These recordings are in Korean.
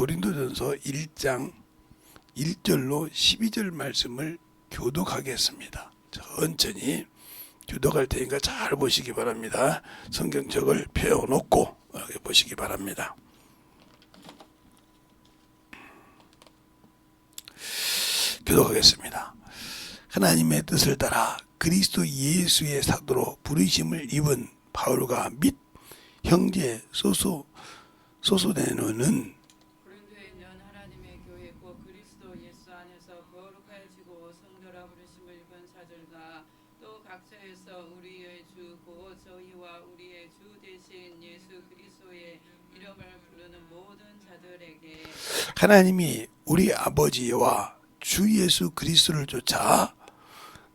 고린도전서 1장 1절로 12절 말씀을 교독하겠습니다. 천천히 교독할 테니까 잘 보시기 바랍니다. 성경책을 펴놓고 이렇게 보시기 바랍니다. 교독하겠습니다. 하나님의 뜻을 따라 그리스도 예수의 사도로 부르심을 입은 바울과 및 형제 소소네노는 고린도에 있는 하나님의 교회 곧 그리스도 예수 안에서 거룩하여지고 성도라 부르심을 입은 자들과 또 각처에서 우리의 주 곧 저희와 우리의 주 되신 예수 그리스도의 이름을 부르는 모든 자들에게 하나님이 우리 아버지와 주 예수 그리스도를 쫓아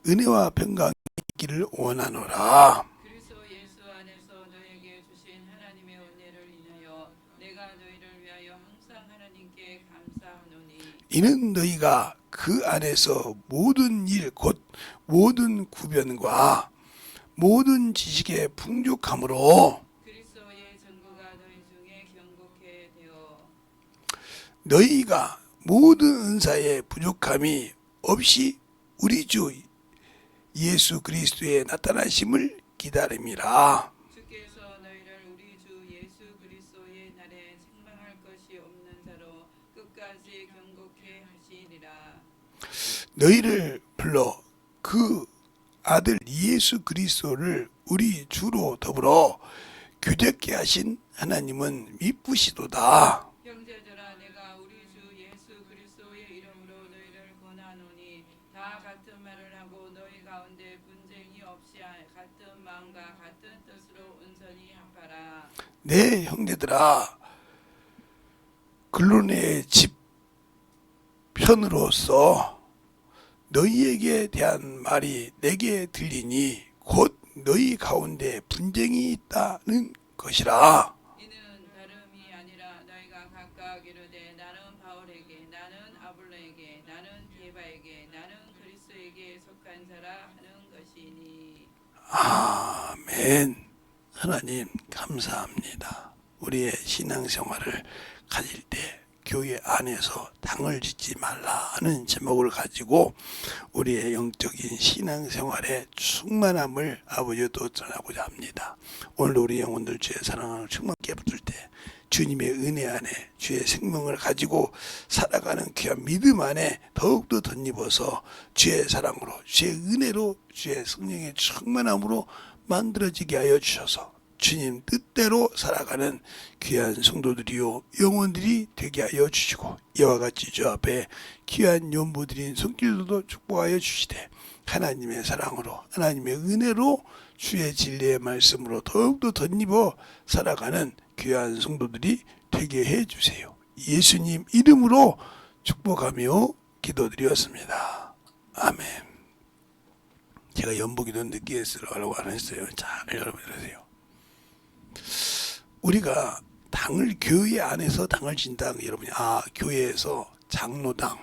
은혜와 평강이 있기를 원하노라. 그리스도 예수 안에서 너에게 주신 하나님의 은혜를 인하여 내가 너희를 위하여 항상 하나님께 감사하노니 이는 너희가 그 안에서 모든 일 곧 모든 구변과 모든 지식의 풍족함으로 그리스도의 전부가 너희 중에 경고케 되어 너희가 모든 은사의 부족함이 없이 우리 주 예수 그리스도의 나타나심을 기다림이라. 주께서 너희를 우리 주 예수 그리스도의 날에 책망할 것이 없는 자로 끝까지 경고케 하시리라. 너희를 불러 그 아들 예수 그리스도를 우리 주로 더불어 교제케 하신 하나님은 미쁘시도다. 형제들아 내가 우리 주 예수 그리스도의 이름으로 너희를 권하노니 다 같은 말을 하고 너희 가운데 분쟁이 없이 같은 마음과 같은 뜻으로 온전히 합하라. 내 형제들아, 글로네의 집 편으로서 너희에게 대한 말이 내게 들리니 곧 너희 가운데 분쟁이 있다는 것이라. 이는 다름이 아니라 너희가 각각 이르되 나는 바울에게 나는 아볼로에게 나는 게바에게 나는 그리스도에게 속한 자라 하는 것이니. 아멘. 하나님 감사합니다. 우리의 신앙생활을 가질 때 교회 안에서 당을 짓지 말라 하는 제목을 가지고 우리의 영적인 신앙생활의 충만함을 아버지도 전하고자 합니다. 오늘도 우리 영혼들 주의 사랑을 충만케 붙들 때 주님의 은혜 안에 주의 생명을 가지고 살아가는 귀한 믿음 안에 더욱더 덧입어서 주의 사랑으로 주의 은혜로 주의 성령의 충만함으로 만들어지게 하여 주셔서 주님 뜻대로 살아가는 귀한 성도들이요 영혼들이 되게 하여 주시고 이와 같이 주 앞에 귀한 연보드린 손길들도 축복하여 주시되 하나님의 사랑으로 하나님의 은혜로 주의 진리의 말씀으로 더욱더 덧입어 살아가는 귀한 성도들이 되게 해 주세요. 예수님 이름으로 축복하며 기도드렸습니다. 아멘. 제가 연보기도 늦게 쓰려고 안 했어요. 잘 여러분 들으세요. 우리가 당을 교회 안에서 당을 진다. 여러분이 교회에서 장로당,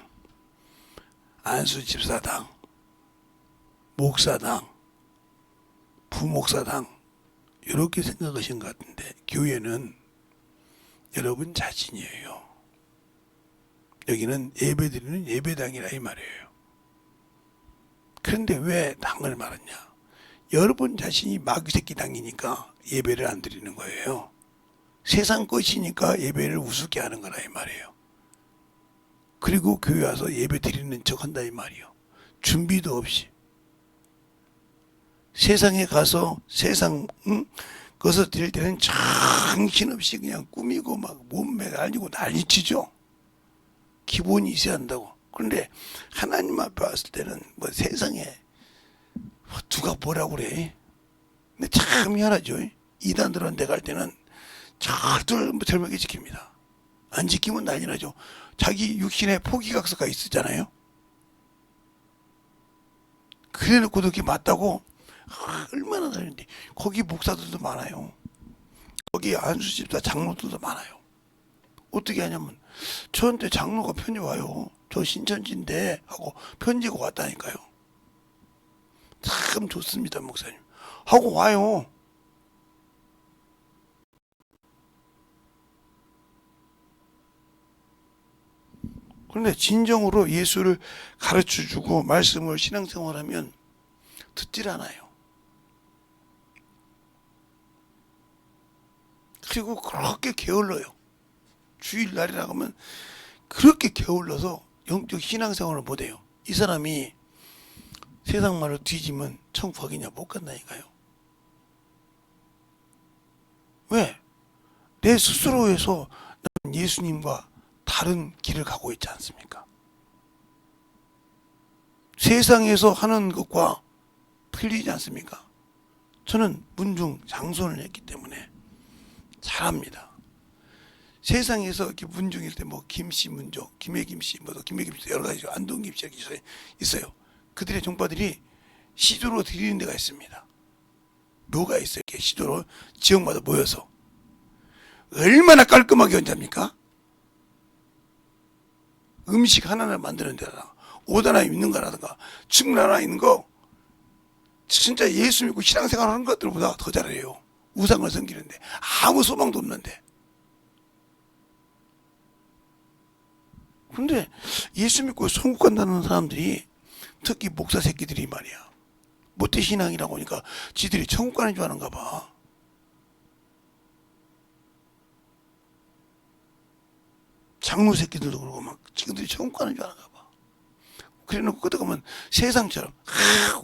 안수집사당, 목사당, 부목사당 이렇게 생각하신 것 같은데 교회는 여러분 자신이에요. 여기는 예배드리는 예배당이라 이 말이에요. 그런데 왜 당을 말하냐? 여러분 자신이 마귀새끼 당이니까 예배를 안 드리는 거예요. 세상 것이니까 예배를 우습게 하는 거라 이 말이에요. 그리고 교회 와서 예배 드리는 척 한다 이 말이에요. 준비도 없이. 세상에 가서 세상 것을 드릴 때는 정신없이 그냥 꾸미고 막 몸매 날리고 난리치죠. 기본이 있어야 한다고. 그런데 하나님 앞에 왔을 때는 뭐 세상에 누가 뭐라고 그래. 근데 참 희한하죠. 이단들은 내가 할 때는 절대로 절벽에 지킵니다. 안 지키면 난리 나죠. 자기 육신에 포기각서가 있었잖아요. 그래놓고도 그게 맞다고 얼마나 다른데 거기 목사들도 많아요. 거기 안수집사 장로들도 많아요. 어떻게 하냐면 저한테 장로가 편지 와요. 저 신천지인데 하고 편지가 왔다니까요. 참 좋습니다 목사님 하고 와요. 그런데 진정으로 예수를 가르쳐주고 말씀을 신앙생활하면 듣질 않아요. 그리고 그렇게 게을러요. 주일날이라고 하면 그렇게 게을러서 영적 신앙생활을 못해요. 이 사람이 세상 말로 뒤지면 천국 가겠냐? 못 간다니까요. 왜? 내 스스로에서 나는 예수님과 다른 길을 가고 있지 않습니까? 세상에서 하는 것과 틀리지 않습니까? 저는 문중 장손을 했기 때문에 잘합니다. 세상에서 이렇게 문중일 때 뭐 김씨 문종, 김해김씨, 뭐 김해김씨 여러 가지 안동김씨 이렇게 있어요. 그들의 종파들이 시도로 드리는 데가 있습니다. 묘가 있어요. 이렇게 시도로 지역마다 모여서 얼마나 깔끔하게 언제합니까? 음식 하나를 만드는 데라든가 옷 하나 입는 거라든가 춤 하나 있는 거 진짜 예수 믿고 신앙생활 하는 것들보다 더 잘해요. 우상을 섬기는데 아무 소망도 없는데. 근데 예수 믿고 천국 간다는 사람들이 특히 목사 새끼들이 말이야 모태신앙이라고 하니까 지들이 천국 가는 줄 아는가 봐. 장로 새끼들도 그러고 막 지금들이 천국 가는 줄 아는가 봐. 그래놓고 끄덕하면 세상처럼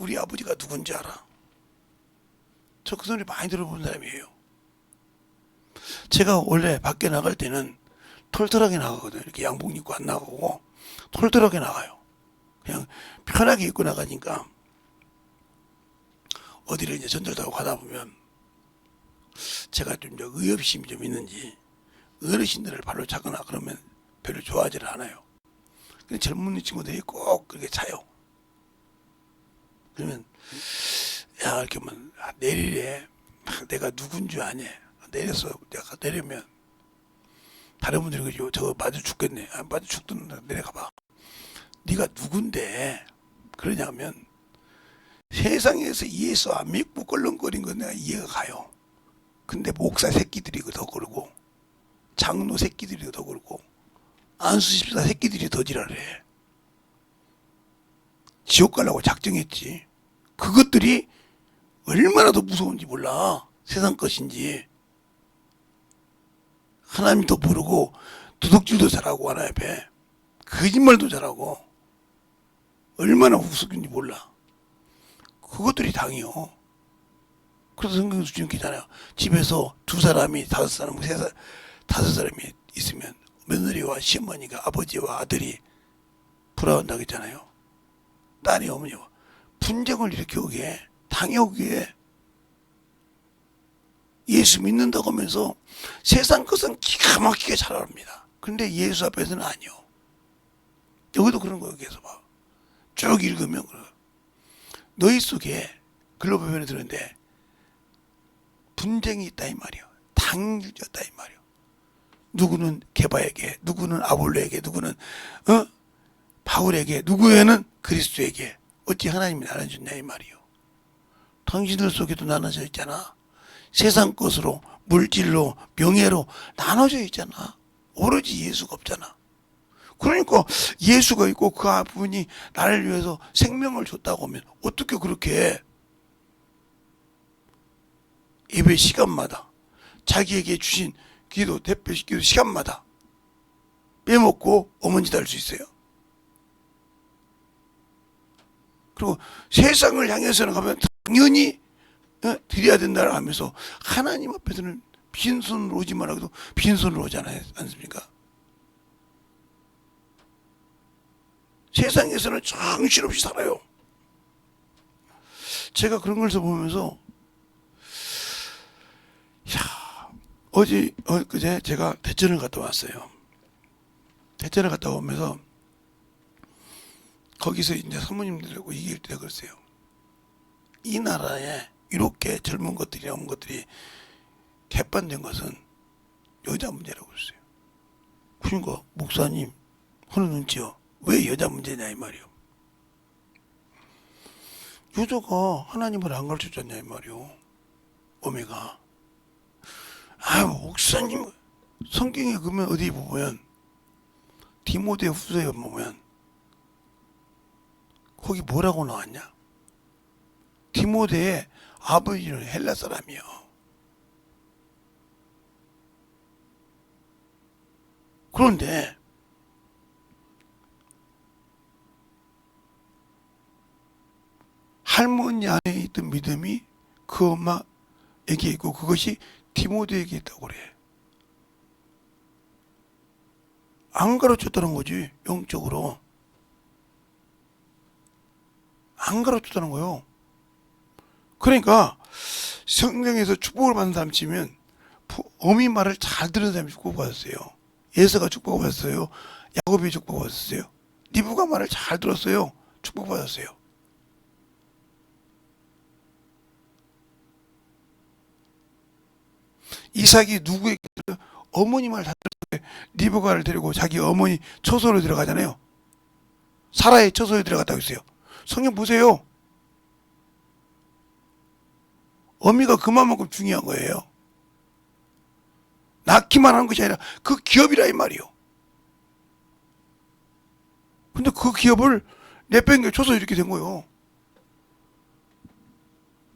우리 아버지가 누군지 알아. 저 그 소리 많이 들어본 사람이에요. 제가 원래 밖에 나갈 때는 털털하게 나가거든요. 이렇게 양복 입고 안 나가고 털털하게 나가요. 그냥 편하게 입고 나가니까 어디를 이제 전철 타고 가다 보면 제가 좀 의협심이 좀 있는지 어르신들을 발로 차거나 그러면 별로 좋아하지를 않아요. 근데 젊은 친구들이 꼭 그렇게 차요. 그러면 야 이렇게 하면 내리래. 내가 누군 줄 아냐. 내려서 내가 내리면 다른 분들이 그죠. 저거 맞아 죽겠네. 아, 맞아 죽든 내려가봐. 네가 누군데 그러냐면 세상에서 예수 안 믿고 껄렁거린 건 내가 이해가 가요. 근데 목사 새끼들이 더 그러고 장로 새끼들이 더 그러고 안수집사 새끼들이 더 지랄해. 지옥 가려고 작정했지. 그것들이 얼마나 더 무서운지 몰라. 세상 것인지. 하나님도 모르고 도둑질도 잘하고 하나 옆에 거짓말도 잘하고 얼마나 우습긴지 몰라. 그것들이 당이요. 그래서 성경에서 주님 있잖아요. 집에서 두 사람이 다섯 사람, 다섯 사람이 있으면 며느리와 시어머니가 아버지와 아들이 불화한다고 했잖아요. 딸이 어머니와 분쟁을 일으켜오게 당해오기에 예수 믿는다고 하면서 세상 것은 기가 막히게 잘 합니다. 그런데 예수 앞에서는 아니요. 여기도 그런 거예요. 계속 봐. 쭉 읽으면 그래요. 너희 속에 글로벌 표현을 들었는데 분쟁이 있다 이 말이요. 당일졌다 이 말이요. 누구는 게바에게, 누구는 아볼로에게, 누구는 바울에게, 누구에는 그리스도에게 어찌 하나님이 나눠줬냐 이 말이요. 당신들 속에도 나눠져 있잖아. 세상 것으로 물질로 명예로 나눠져 있잖아. 오로지 예수가 없잖아. 그러니까 예수가 있고 그 분이 나를 위해서 생명을 줬다고 하면 어떻게 그렇게 예배 시간마다 자기에게 주신 기도 대표식 기도 시간마다 빼먹고 어머니도 할 수 있어요. 그리고 세상을 향해서는 가면 당연히 드려야 된다고 하면서 하나님 앞에서는 빈손으로 오지 말라고 해도 빈손으로 오지 않습니까? 세상에서는 정신없이 살아요. 제가 그런 걸 보면서 그제 제가 대전을 갔다 왔어요. 대전을 갔다 오면서 거기서 이제 사모님들하고 얘기할 때 그랬어요. 이 나라에 이렇게 젊은 것들이 나온 것들이 개판된 것은 여자 문제라고 그랬어요. 그러니까 목사님 하는 눈치요. 왜 여자 문제냐 이 말이요. 여자가 하나님을 안 가르쳐줬냐 이 말이요. 어미가. 목사님 성경에 그러면 어디 보면 디모데 후서에 보면 거기 뭐라고 나왔냐? 디모데의 아버지는 헬라 사람이요. 그런데 할머니 안에 있던 믿음이 그 엄마에게 있고 그것이 디모데에게 있다고 그래. 안 가르쳤다는 거지. 영적으로 안 가르쳤다는 거요. 그러니까 성경에서 축복을 받는 사람 치면 어미 말을 잘 들은 사람이 축복받았어요. 예서가 축복받았어요. 야곱이 축복받았어요. 리브가 말을 잘 들었어요. 축복받았어요. 이삭이 누구에게 어머니 말 잘 들었을 때 리브가를 데리고 자기 어머니 처소로 들어가잖아요. 사라의 처소에 들어갔다고 했어요. 성경 보세요. 어미가 그만큼 중요한 거예요. 낳기만 하는 것이 아니라 그 기업이라 이 말이요. 근데 그 기업을 내팽개쳐서 이렇게 된 거예요.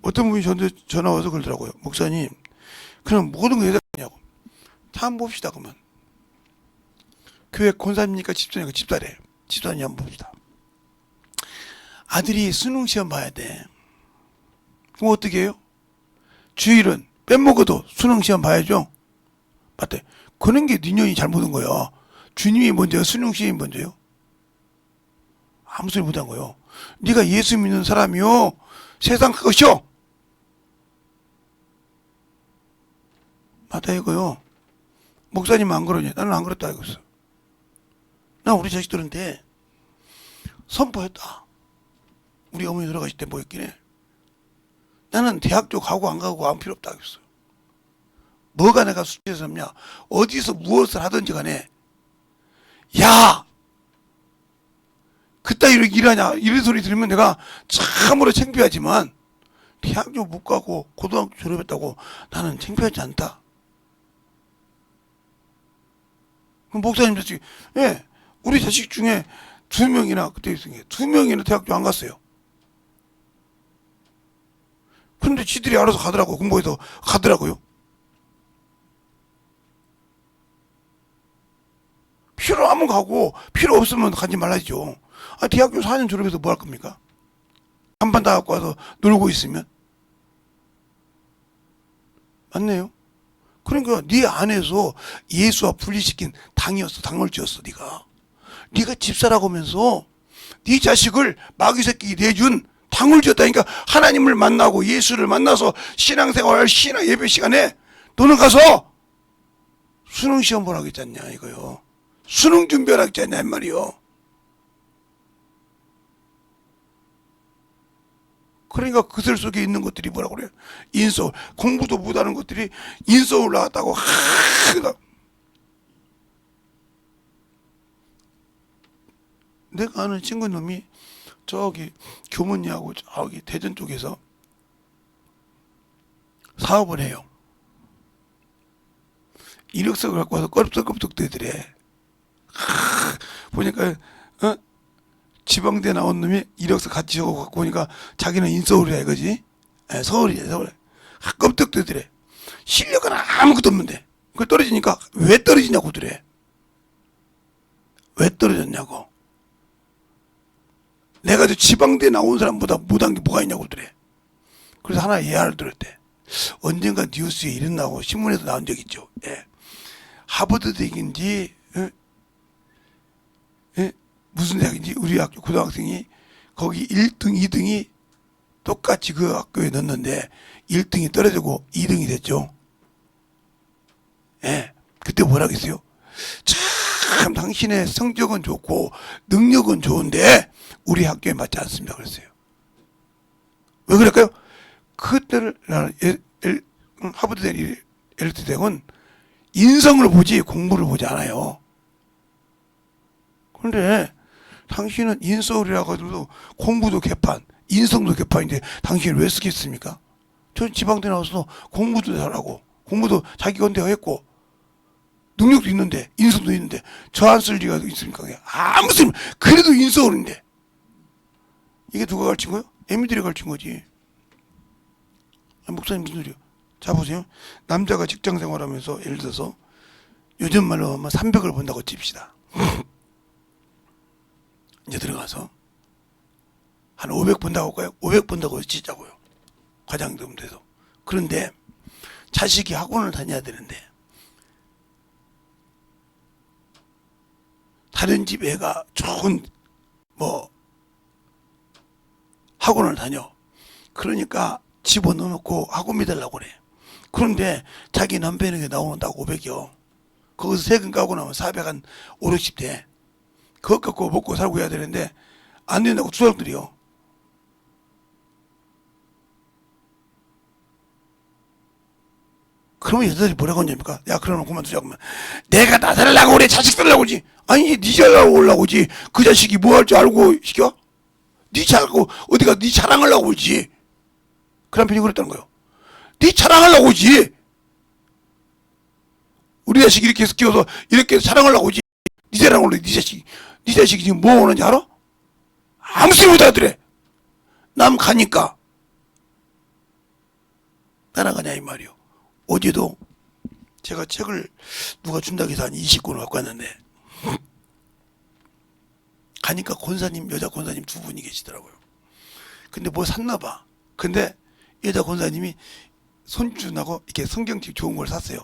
어떤 분이 저한테 전화 와서 그러더라고요. 목사님, 그럼 모든 거 여자냐고. 다 한번 봅시다. 그러면 교회 권사입니까 집사니까 집사래. 집사님 한번 봅시다. 아들이 수능 시험 봐야 돼. 그럼 어떻게 해요? 주일은 빼먹어도 수능 시험 봐야죠. 맞대. 그런 게 니년이 잘못한 거예요. 주님이 먼저요, 수능 시험이 먼저요. 아무 소리 못한 거예요. 네가 예수 믿는 사람이요, 세상 그것이요. 맞다 이거요. 목사님 안 그러냐? 나는 안 그랬다 알고 있어. 나 우리 자식들한테 선포했다. 우리 어머니 돌아가실 때 뭐였긴 해. 나는 대학교 가고 안 가고 아무 필요 없다 했어. 뭐가 내가 수치에서 없냐? 어디서 무엇을 하든지 간에 야! 그따위로 일하냐? 이런 소리 들으면 내가 참으로 창피하지만 대학교 못 가고 고등학교 졸업했다고 나는 창피하지 않다. 그럼 목사님 자식, 예, 우리 자식 중에 2명이나 그때 있으니까 2명이나 대학교 안 갔어요. 근데 지들이 알아서 가더라고. 공부해서 가더라고요. 필요하면 가고 필요 없으면 가지 말라죠. 아, 대학교 4년 졸업해서 뭐 할 겁니까? 한판 다 갖고 와서 놀고 있으면. 맞네요. 그러니까 네 안에서 예수와 분리시킨 당이었어. 당을 지었어. 네가 집사라고 하면서 네 자식을 마귀 새끼 내준 당을 지었다니까. 하나님을 만나고 예수를 만나서 신앙생활 신앙 예배 시간에 너는 가서 수능 시험 보라고 했지 않냐 이거요. 수능 준비하라고 했지 않냐 이 말이요. 그러니까 그들 속에 있는 것들이 뭐라고 그래요? 인서울. 공부도 못하는 것들이 인서울 나왔다고. 내가 아는 친구 놈이 저기 교문이하고 저기 대전 쪽에서 사업을 해요. 이력서를 갖고 와서 껄떡껄떡 대더래. 보니까 지방대 나온 놈이 이력서 같이 하고 갖고 오니까 자기는 인서울이라 이거지. 예, 서울이야 서울. 깜짝 뜨더래. 실력은 아무것도 없는데 그걸 떨어지니까 왜 떨어지냐고 그래. 왜 떨어졌냐고. 내가 저 지방대 나온 사람보다 못한 게 뭐가 있냐고 그래. 그래서 하나 예화를 들었대. 언젠가 뉴스에 이랬나고 신문에서 나온 적 있죠. 예. 하버드 대학인지 무슨 대학인지 우리 학교 고등학생이 거기 1등, 2등이 똑같이 그 학교에 넣었는데 1등이 떨어지고 2등이 됐죠. 예. 그때 뭐라고 했어요? 참 당신의 성적은 좋고 능력은 좋은데 우리 학교에 맞지 않습니다 그랬어요. 왜 그럴까요? 그때를 하버드 대학 LT 대학은 인성을 보지 공부를 보지 않아요. 그런데 당신은 인서울이라고 해도 공부도 개판, 인성도 개판인데 당신을 왜 쓰겠습니까? 저 지방대 나와서 공부도 잘하고 공부도 자기 건대로 했고 능력도 있는데, 인성도 있는데, 저 안 쓸 리가 있습니까? 아무 쓸, 그래도 인성어른인데. 이게 누가 가르친 거예요? 애미들이 가르친 거지. 목사님 무슨 소리요? 자, 보세요. 남자가 직장 생활하면서, 예를 들어서, 요즘 말로 하면 300을 번다고 칩시다. 이제 들어가서, 한 500 번다고 할까요? 500 번다고 치자고요. 과장돼서. 그런데, 자식이 학원을 다녀야 되는데, 다른 집 애가 좋은 학원을 다녀. 그러니까 집어넣어놓고 학원 믿으려고 그래. 그런데 자기 남편에게 나오는다고 500이요. 거기서 세금 까고 나면 400 한 5, 60 돼. 그것 갖고 먹고 살고 해야 되는데 안 된다고 투덜거려. 그러면 여자들이 뭐라고 하냐니까. 야, 그러면 그만두자. 그러면 내가 나 살려고 그래. 자식 살려고 그러지. 아니, 니 잘라고 오려고 오지. 그 자식이 뭐 할 줄 알고 시켜? 니 잘하고 어디가 니 자랑하려고 오지. 그 남편이 그랬다는 거예요. 니 자랑하려고 오지. 우리 자식 이렇게 해서 키워서 이렇게 해서 자랑하려고 오지. 니 자랑하려고 니 자식. 니 자식이 지금 뭐 오는지 알아? 아무 소리 못 알아들어. 남 가니까 따라가냐 이 말이요. 어제도 제가 책을 누가 준다고 해서 한 20권을 갖고 왔는데 가니까 권사님, 여자 권사님 두 분이 계시더라고요. 근데 뭐 샀나 봐. 근데 여자 권사님이 손주나고 이렇게 성경책 좋은 걸 샀어요.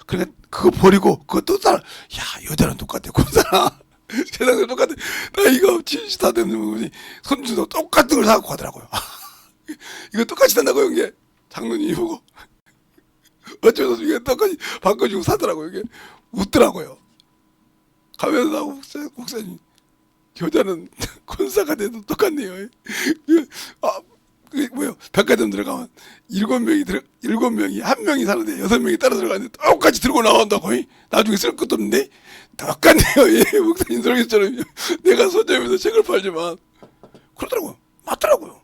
그러니까 그거 버리고 그거 또 사라. 야, 여자랑 똑같아. 권사나. 세상에 똑같아. 나 이거 70다 되는 분이 손주도 똑같은 걸 사갖고 가더라고요. 이거 똑같이 산다고요, 이게. 장로님이 보고. 어쩌면서 이게 똑같이 바꿔주고 사더라고요. 이게 웃더라고요. 가면서 나고 목사님, 여자는 권사가 돼도 똑같네요. 아, 그게 뭐예요? 백화점 들어가면 7명이 한 명이 사는데 6명이 따라 들어가는데 똑같이 들고 나온다고. 나중에 쓸 것도 없는데 똑같네요. 예, 목사님 설교처럼 내가 서점에서 책을 팔지만 그러더라고요. 맞더라고요.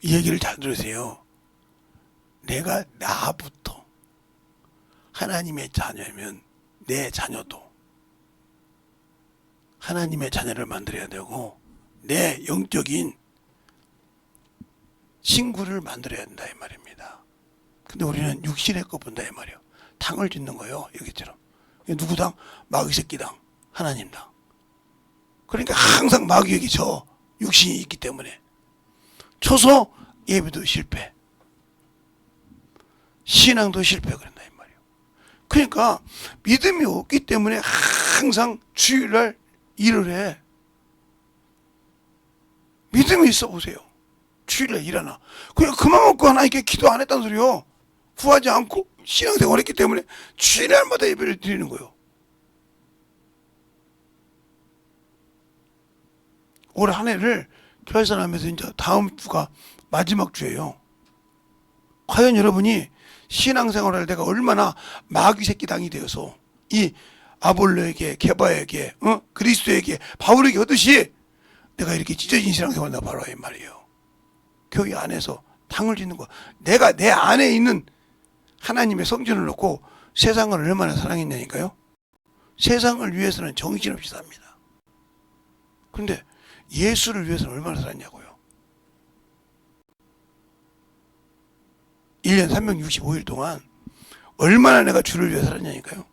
이 얘기를 잘 들으세요. 내가 나부터 하나님의 자녀면 내 자녀도 하나님의 자녀를 만들어야 되고 내 영적인 친구를 만들어야 된다 이 말입니다. 근데 우리는 육신의 것 본다 이 말이에요. 당을 짓는 거예요. 여기처럼. 누구 당? 마귀 새끼 당. 하나님 당. 그러니까 항상 마귀에게 져. 육신이 있기 때문에. 쳐서 예배도 실패. 신앙도 실패 그런다 이 말이에요. 그러니까 믿음이 없기 때문에 항상 주일날 일을 해. 믿음이 있어 보세요. 주일날 일하나. 그냥 그만 먹고 하나님께 기도 안 했다는 소리요. 구하지 않고 신앙생활 했기 때문에 주일날마다 예배를 드리는 거예요. 올 한 해를 결산하면서 이제 다음 주가 마지막 주예요. 과연 여러분이 신앙생활을 내가 얼마나 마귀 새끼 당이 되어서 이 아볼로에게, 게바에게, 그리스도에게, 바울에게 하듯이 내가 이렇게 찢어진 신앙생활을 내가 바로 이 말이에요. 교회 안에서 당을 짓는 거. 내가 내 안에 있는 하나님의 성전을 놓고 세상을 얼마나 사랑했냐니까요. 세상을 위해서는 정신없이 삽니다. 그런데 예수를 위해서는 얼마나 살았냐고요. 1년 365일 동안 얼마나 내가 주를 위해 살았냐니까요.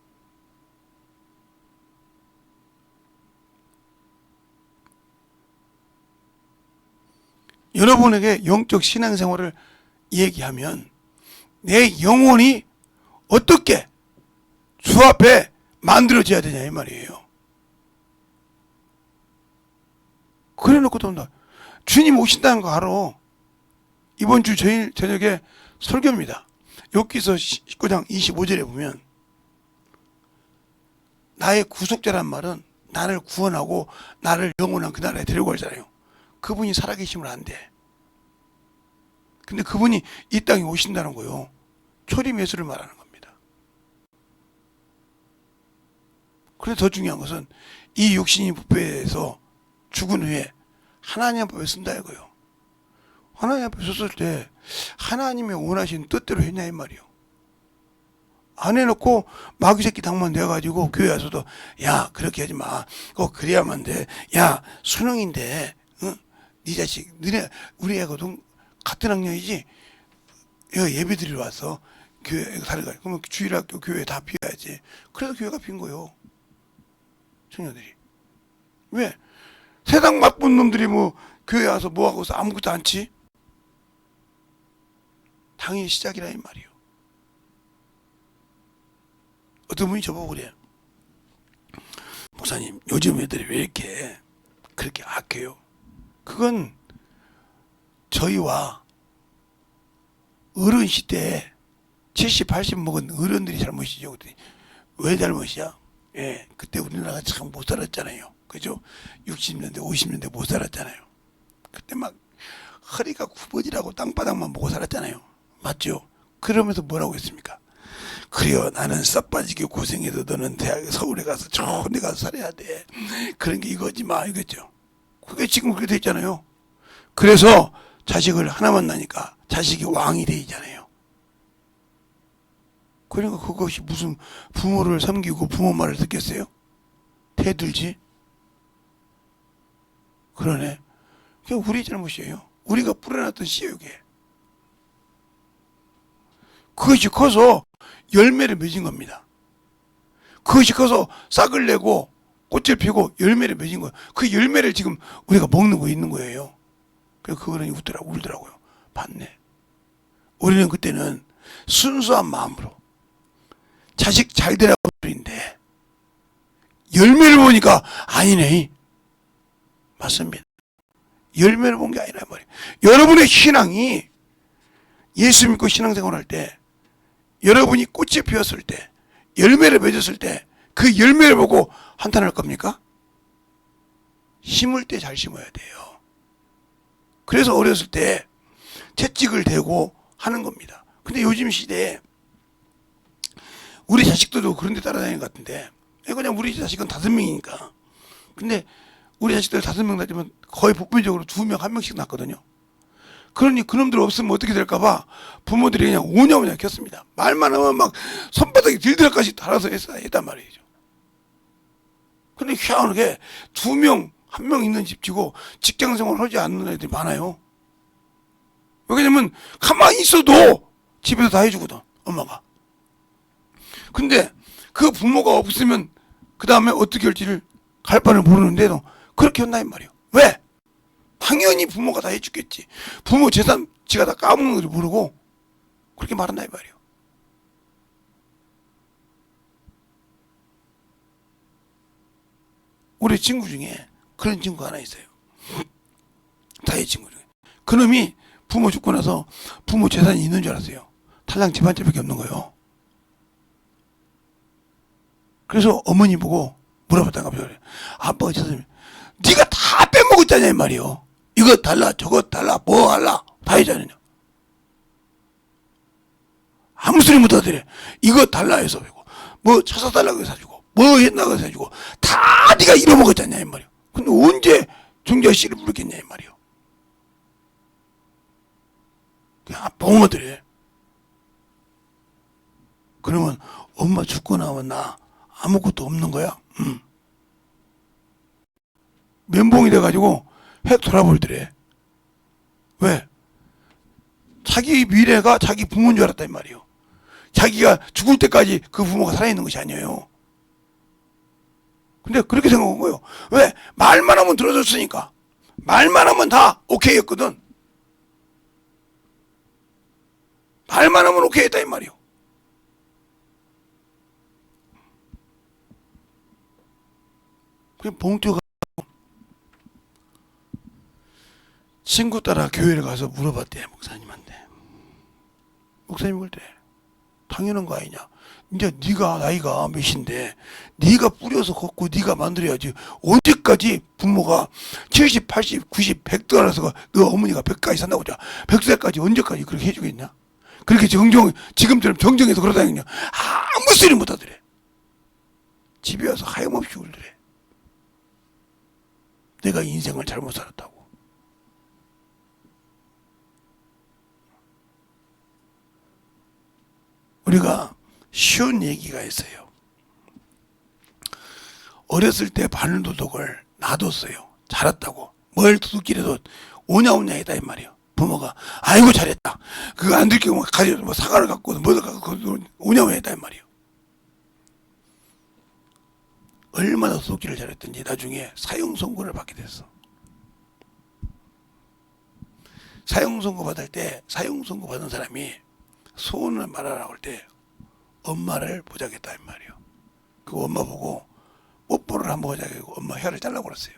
여러분에게 영적 신앙생활을 얘기하면 내 영혼이 어떻게 주 앞에 만들어져야 되냐 이 말이에요. 그래놓고 또 주님 오신다는 거 알아. 이번 주 저녁에 설교입니다. 욥기서 19장 25절에 보면 나의 구속자란 말은 나를 구원하고 나를 영원한 그 나라에 데리고 가잖아요. 그분이 살아계시면 안 돼. 근데 그분이 이 땅에 오신다는 거요. 초림 예수를 말하는 겁니다. 그런데 더 중요한 것은 이 육신이 부패해서 죽은 후에 하나님 앞에 쓴다 이거요. 하나님 앞에 섰을 때 하나님의 원하신 뜻대로 했냐 이 말이요. 안 해놓고 마귀 새끼 당만 돼가지고 교회 와서도 야 그렇게 하지 마. 꼭 그래야만 돼. 야 수능인데 응? 네 자식 너네 우리 애거든 같은 학년이지. 얘가 예배 드리러 왔어. 교회 다르가 그러면 주일학교 교회 다 비워야지. 그래서 교회가 빈 거요. 청년들이 왜 세상 맛본 놈들이 뭐 교회 와서 뭐 하고서 아무것도 않지? 당연히 시작이라 이 말이요. 어떤 분이 저보고 그래. 목사님, 요즘 애들이 왜 이렇게 그렇게 악해요? 그건 저희와 어른 시대에 70, 80 먹은 어른들이 잘못이죠. 왜 잘못이야? 예, 그때 우리나라가 참 못 살았잖아요. 그죠? 60년대, 50년대 못 살았잖아요. 그때 막 허리가 굽어지라고 땅바닥만 보고 살았잖아요. 맞죠? 그러면서 뭐라고 했습니까? 그래요. 나는 싹 빠지게 고생해도 너는 대학 서울에 가서 좋은 데 가서 살아야 돼. 그런 게 이거지 마 이거죠. 그게 지금 그렇게 됐잖아요. 그래서 자식을 하나만 나니까 자식이 왕이 되잖아요. 그러니까 그것이 무슨 부모를 섬기고 부모 말을 듣겠어요? 대들지? 그러네. 그게 우리 잘못이에요. 우리가 뿌려놨던 씨앗에 그것이 커서 열매를 맺은 겁니다. 그것이 커서 싹을 내고 꽃을 피고 열매를 맺은 거예요. 그 열매를 지금 우리가 먹는 거 있는 거예요. 그래서 그거는 울더라고요. 봤네. 우리는 그때는 순수한 마음으로 자식 잘 되라고 소리인데 열매를 보니까 아니네. 맞습니다. 열매를 본 게 아니라 말이에요. 여러분의 신앙이 예수 믿고 신앙생활할 때 여러분이 꽃이 피었을 때 열매를 맺었을 때 그 열매를 보고 한탄할 겁니까? 심을 때 잘 심어야 돼요. 그래서 어렸을 때 채찍을 대고 하는 겁니다. 근데 요즘 시대에 우리 자식들도 그런 데 따라다니는 것 같은데 그냥 우리 자식은 5명이니까 근데 우리 자식들 5명 낳으면 거의 보편적으로 2명, 1명씩 낳거든요. 그러니 그놈들 없으면 어떻게 될까봐 부모들이 그냥 오냐오냐 켰습니다. 말만 하면 막 손바닥에 들들까지 달아서 했단 말이죠. 근데 희한하게 2명, 1명 있는 집치고 직장생활 하지 않는 애들이 많아요. 왜냐면 가만히 있어도 집에서 다 해주거든, 엄마가. 근데 그 부모가 없으면 그 다음에 어떻게 할지를 갈 바를 모르는데도 그렇게 한다 이 말이에요. 왜? 당연히 부모가 다 해주겠지. 부모 재산 지가 다 까먹는 걸 모르고 그렇게 말한다 이 말이에요. 우리 친구 중에 그런 친구가 하나 있어요. 다의 친구 중에. 그놈이 부모 죽고 나서 부모 재산이 있는 줄 알았어요. 탈락 집 한 채밖에 없는 거예요. 그래서 어머니 보고 물어봤다가 그래. 아빠가 재산이 네가 다 빼먹었잖냐 이 말이에요. 이거 달라 저거 달라 뭐 할라 다 해잖아요. 아무 소리 못 하더래. 이거 달라 해서 뭐 차 사달라고 해서 사주고 뭐 했나고 해서 사주고 다 네가 잃어먹었잖냐 이 말이에요. 근데 언제 정자 씨를 부르겠냐 이 말이에요. 뻥어더래. 그러면 엄마 죽고 나면 나 아무것도 없는 거야. 면봉이 돼가지고 핵 돌아버리더래. 왜? 자기 미래가 자기 부모인 줄 알았단 말이에요. 자기가 죽을 때까지 그 부모가 살아있는 것이 아니에요. 근데 그렇게 생각한 거예요. 왜? 말만 하면 들어줬으니까. 말만 하면 다 오케이 했거든. 말만 하면 오케이 했다 이 말이에요. 그냥 봉투가 친구 따라 교회를 가서 물어봤대 목사님한테. 목사님 그럴 때 당연한 거 아니냐. 이제 네가 나이가 몇인데 네가 뿌려서 걷고 네가 만들어야지. 언제까지 부모가 70, 80, 90, 100 떠나서 너 어머니가 100까지 산다고 하자. 100세까지 언제까지 그렇게 해주겠냐. 그렇게 지금처럼 정정해서 그러다니냐. 아무 소리 못 하더래. 집에 와서 하염없이 울더래. 내가 인생을 잘못 살았다고. 우리가 쉬운 얘기가 있어요. 어렸을 때 바늘도둑을 놔뒀어요. 잘했다고. 뭘 도둑질해도 오냐오냐 했다 이 말이에요. 부모가 아이고 잘했다. 그거 안 들키고 가지 뭐 사과를 갖고 뭐를 갖고 오냐오냐 했다 이 말이에요. 얼마나 도둑질을 잘했던지 나중에 사형 선고를 받게 됐어. 사형 선고 받을 때 사형 선고 받은 사람이 소원을 말하라고 할 때 엄마를 보자겠다 이 말이에요. 그 엄마 보고 뽀뽀를 한번 하자고 엄마 혀를 잘라고 그랬어요.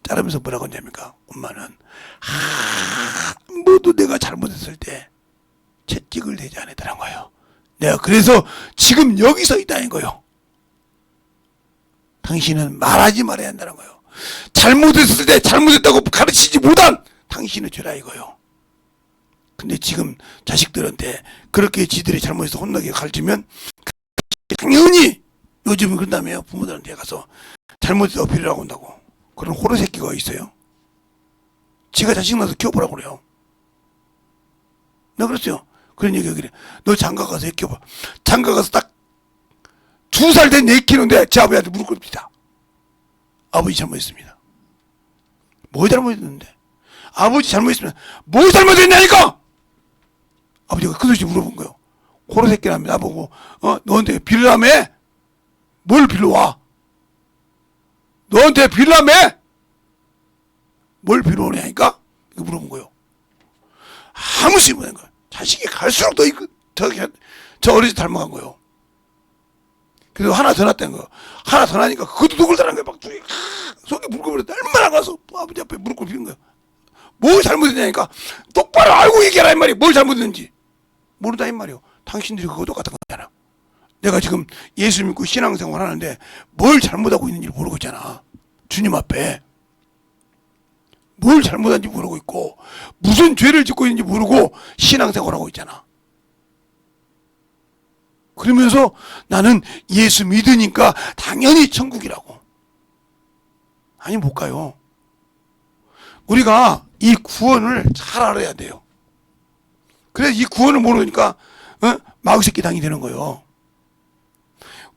자르면서 뭐라고 했냐니까 엄마는 모두 내가 잘못했을 때 채찍을 대지 않았다는 거예요. 내가 그래서 지금 여기 서 있다는 거예요. 당신은 말하지 말아야 한다는 거예요. 잘못했을 때 잘못했다고 가르치지 못한 당신은 죄라 이거요. 근데 지금 자식들한테 그렇게 지들이 잘못해서 혼나게 가르치면 당연히 요즘은 그런다며요. 부모들한테 가서 잘못해서 빌으라고 한다고. 그런 호러 새끼가 있어요. 지가 자식 낳아서 키워보라고 그래요. 내가 그랬어요. 그런 얘기가 그래. 너 장가 가서 애 키워봐. 장가 가서 딱 2살 된 애 키우는데 제 아버지한테 무릎 꿇습니다. 아버지 잘못했습니다. 뭐 잘못했는데? 아버지 잘못했으면 뭐 잘못했냐니까! 아버지가 그 소리 물어본 거예요. 호러 새끼라며 나보고 너한테 빌라며? 뭘 빌러와? 너한테 빌라며? 뭘 빌어오냐니까? 이거 물어본 거예요. 아무 소리 못한 거예요. 자식이 갈수록 저 어린이 닮아간 거예요. 그래서 하나 더 났다는 거예요. 하나 더 나니까 그것도 누굴 따라한 거예요. 막 둘이 속에 물고 버렸다. 얼마나 가서 아버지 앞에 무릎 꿇고 비는 거예요. 뭘 잘못했냐니까. 똑바로 알고 얘기하라 이 말이에요. 뭘 잘못했는지. 모른다 이 말이에요. 당신들이 그거 똑같은 거잖아. 내가 지금 예수 믿고 신앙생활 하는데 뭘 잘못하고 있는지 모르고 있잖아. 주님 앞에. 뭘 잘못한지 모르고 있고 무슨 죄를 짓고 있는지 모르고 신앙생활하고 있잖아. 그러면서 나는 예수 믿으니까 당연히 천국이라고. 아니 못 가요. 우리가 이 구원을 잘 알아야 돼요. 그래서 이 구원을 모르니까 마귀새끼 당이 되는 거예요.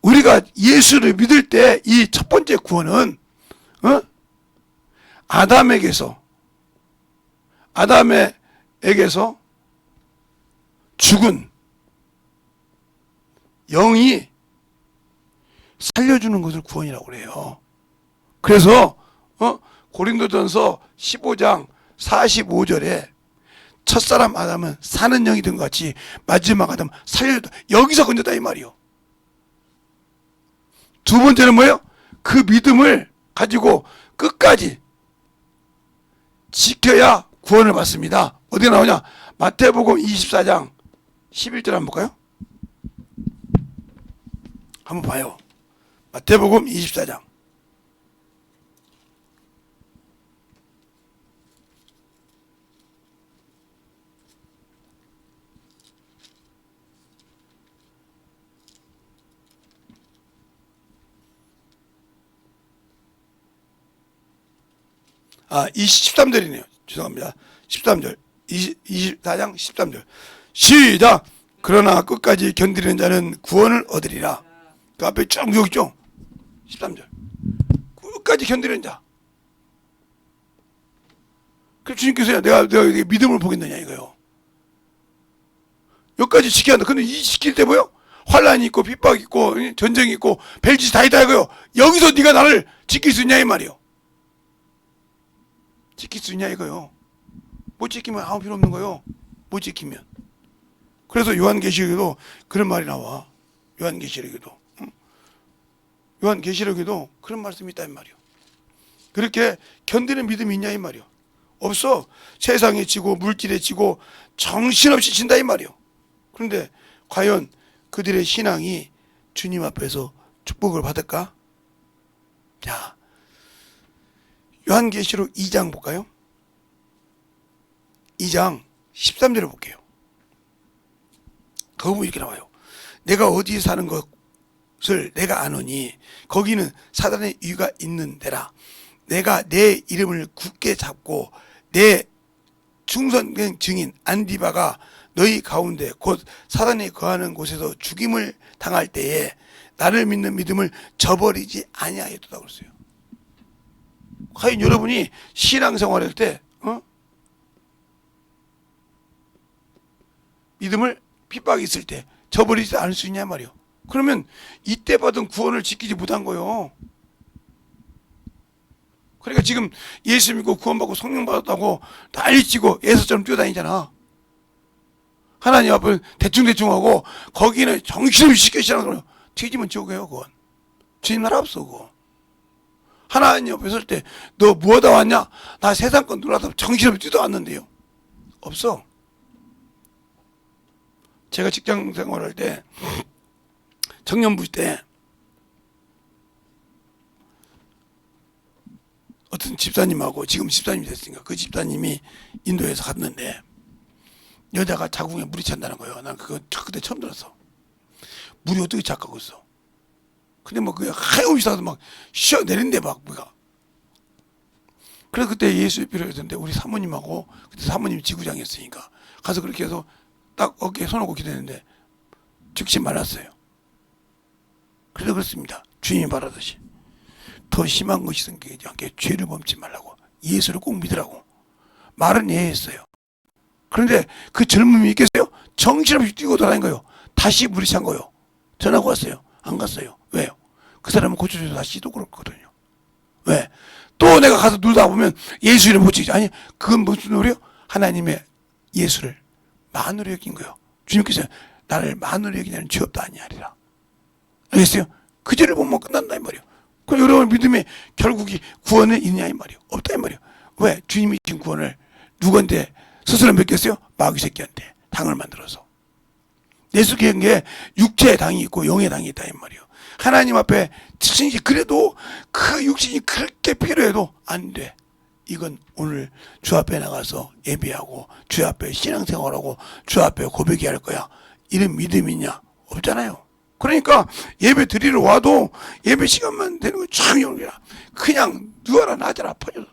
우리가 예수를 믿을 때 이 첫 번째 구원은 아담에게서 죽은 영이 살려주는 것을 구원이라고 그래요. 그래서 고린도전서 15장 45절에 첫사람 아담은 사는 영이 된 것 같이 마지막 아담은 살려줬다. 여기서 건졌다 이 말이요. 두 번째는 뭐예요? 그 믿음을 가지고 끝까지 지켜야 구원을 받습니다. 어디가 나오냐? 마태복음 24장 11절 한번 볼까요? 한번 봐요. 마태복음 24장. 아, 13절이네요. 죄송합니다. 13절. 24장 13절. 시작! 그러나 끝까지 견디는 자는 구원을 얻으리라. 그 앞에 쭉 여기 있죠? 13절. 끝까지 견디는 자. 그래서 주님께서 내가 믿음을 보겠느냐 이거요. 여기까지 지켜야 한다. 근데 이 지킬 때 뭐요? 환란이 있고 핍박이 있고 전쟁이 있고 별짓이 다 있다 이거요. 여기서 네가 나를 지킬 수 있냐 이 말이요. 지킬 수 있냐 이거요. 못 지키면 아무 필요 없는 거요. 못 지키면. 그래서 요한계시록에도 그런 말이 나와. 요한계시록에도. 요한계시록에도 그런 말씀이 있다 이 말이요. 그렇게 견디는 믿음이 있냐 이 말이요. 없어. 세상에 지고 물질에 지고 정신없이 진다 이 말이요. 그런데 과연 그들의 신앙이 주님 앞에서 축복을 받을까? 자, 요한계시록 2장 볼까요? 2장 13절을 볼게요. 거기 보면 이렇게 나와요. 내가 어디에 사는 것을 내가 아노니 거기는 사단의 유가 있는 데라. 내가 내 이름을 굳게 잡고 내 충성된 증인 안디바가 너희 가운데 곧 사단이 거하는 곳에서 죽임을 당할 때에 나를 믿는 믿음을 저버리지 아니하였다 그랬어요. 과연 여러분이 신앙생활할 때 믿음을 핍박이 있을 때 저버리지 않을 수 있냐 말이요. 그러면 이때 받은 구원을 지키지 못한 거요. 그러니까 지금 예수 믿고 구원받고 성령 받았다고 난리치고 예수처럼 뛰어다니잖아. 하나님 앞에 대충대충 하고 거기는 정신을 시켜시라는 거예요. 뒤지면 지옥이에요. 그건 주님 나라 없어. 그거 하나님 앞에 설 때 너 뭐하다 왔냐? 나 세상 건 놀아서 정신없이 뛰어왔는데요. 없어. 제가 직장 생활할 때 청년부 때 어떤 집사님하고 지금 집사님이 됐으니까 그 집사님이 인도에서 갔는데 여자가 자궁에 물이 찬다는 거예요. 난 그거 그때 처음 들었어. 물이 어떻게 착하고 있어. 근데 뭐 그게 하염없이 사서 막 쉬어 내린대 막 뭐가. 그래서 그때 예수의 피로 했는데 우리 사모님하고 그때 사모님이 지구장이었으니까 가서 그렇게 해서 딱 어깨에 손하고 기도했는데 즉시 말랐어요. 그래서 그렇습니다. 주님이 말하듯이 더 심한 것이 생기지 않게 죄를 범치 말라고 예수를 꼭 믿으라고 말은 예했어요. 그런데 그 젊음이 있겠어요? 정신없이 뛰고 돌아다닌 거예요. 다시 물이 찬 거예요. 전화가 왔어요. 안 갔어요. 왜요? 그 사람은 고쳐줘서 다시도 그렇거든요. 왜? 또 내가 가서 놀다 보면 예수 이름 못 지키지. 아니 그건 무슨 소리요? 하나님의 예수를 만으로 여긴 거예요. 주님께서 나를 만으로 여기냐는 죄 없다 아니하리라. 알겠어요? 그 죄를 보면 끝난다 이 말이에요. 그럼 여러분 믿음의 결국이 구원에 있냐 이 말이에요. 없다 이 말이에요. 왜? 주님이 주신 구원을 누구한테 스스로 맡겼어요? 마귀 새끼한테 당을 만들어서. 내 속에 게 육체의 당이 있고 영의 당이 있다 이 말이에요. 하나님 앞에 지신이 그래도 그 육신이 그렇게 필요해도 안 돼. 이건 오늘 주 앞에 나가서 예배하고 주 앞에 신앙생활하고 주 앞에 고백해야 할 거야. 이런 믿음이 있냐? 없잖아요. 그러니까 예배 드리러 와도 예배 시간만 되는 거 참 용이라. 그냥 누워라 나자라 퍼져.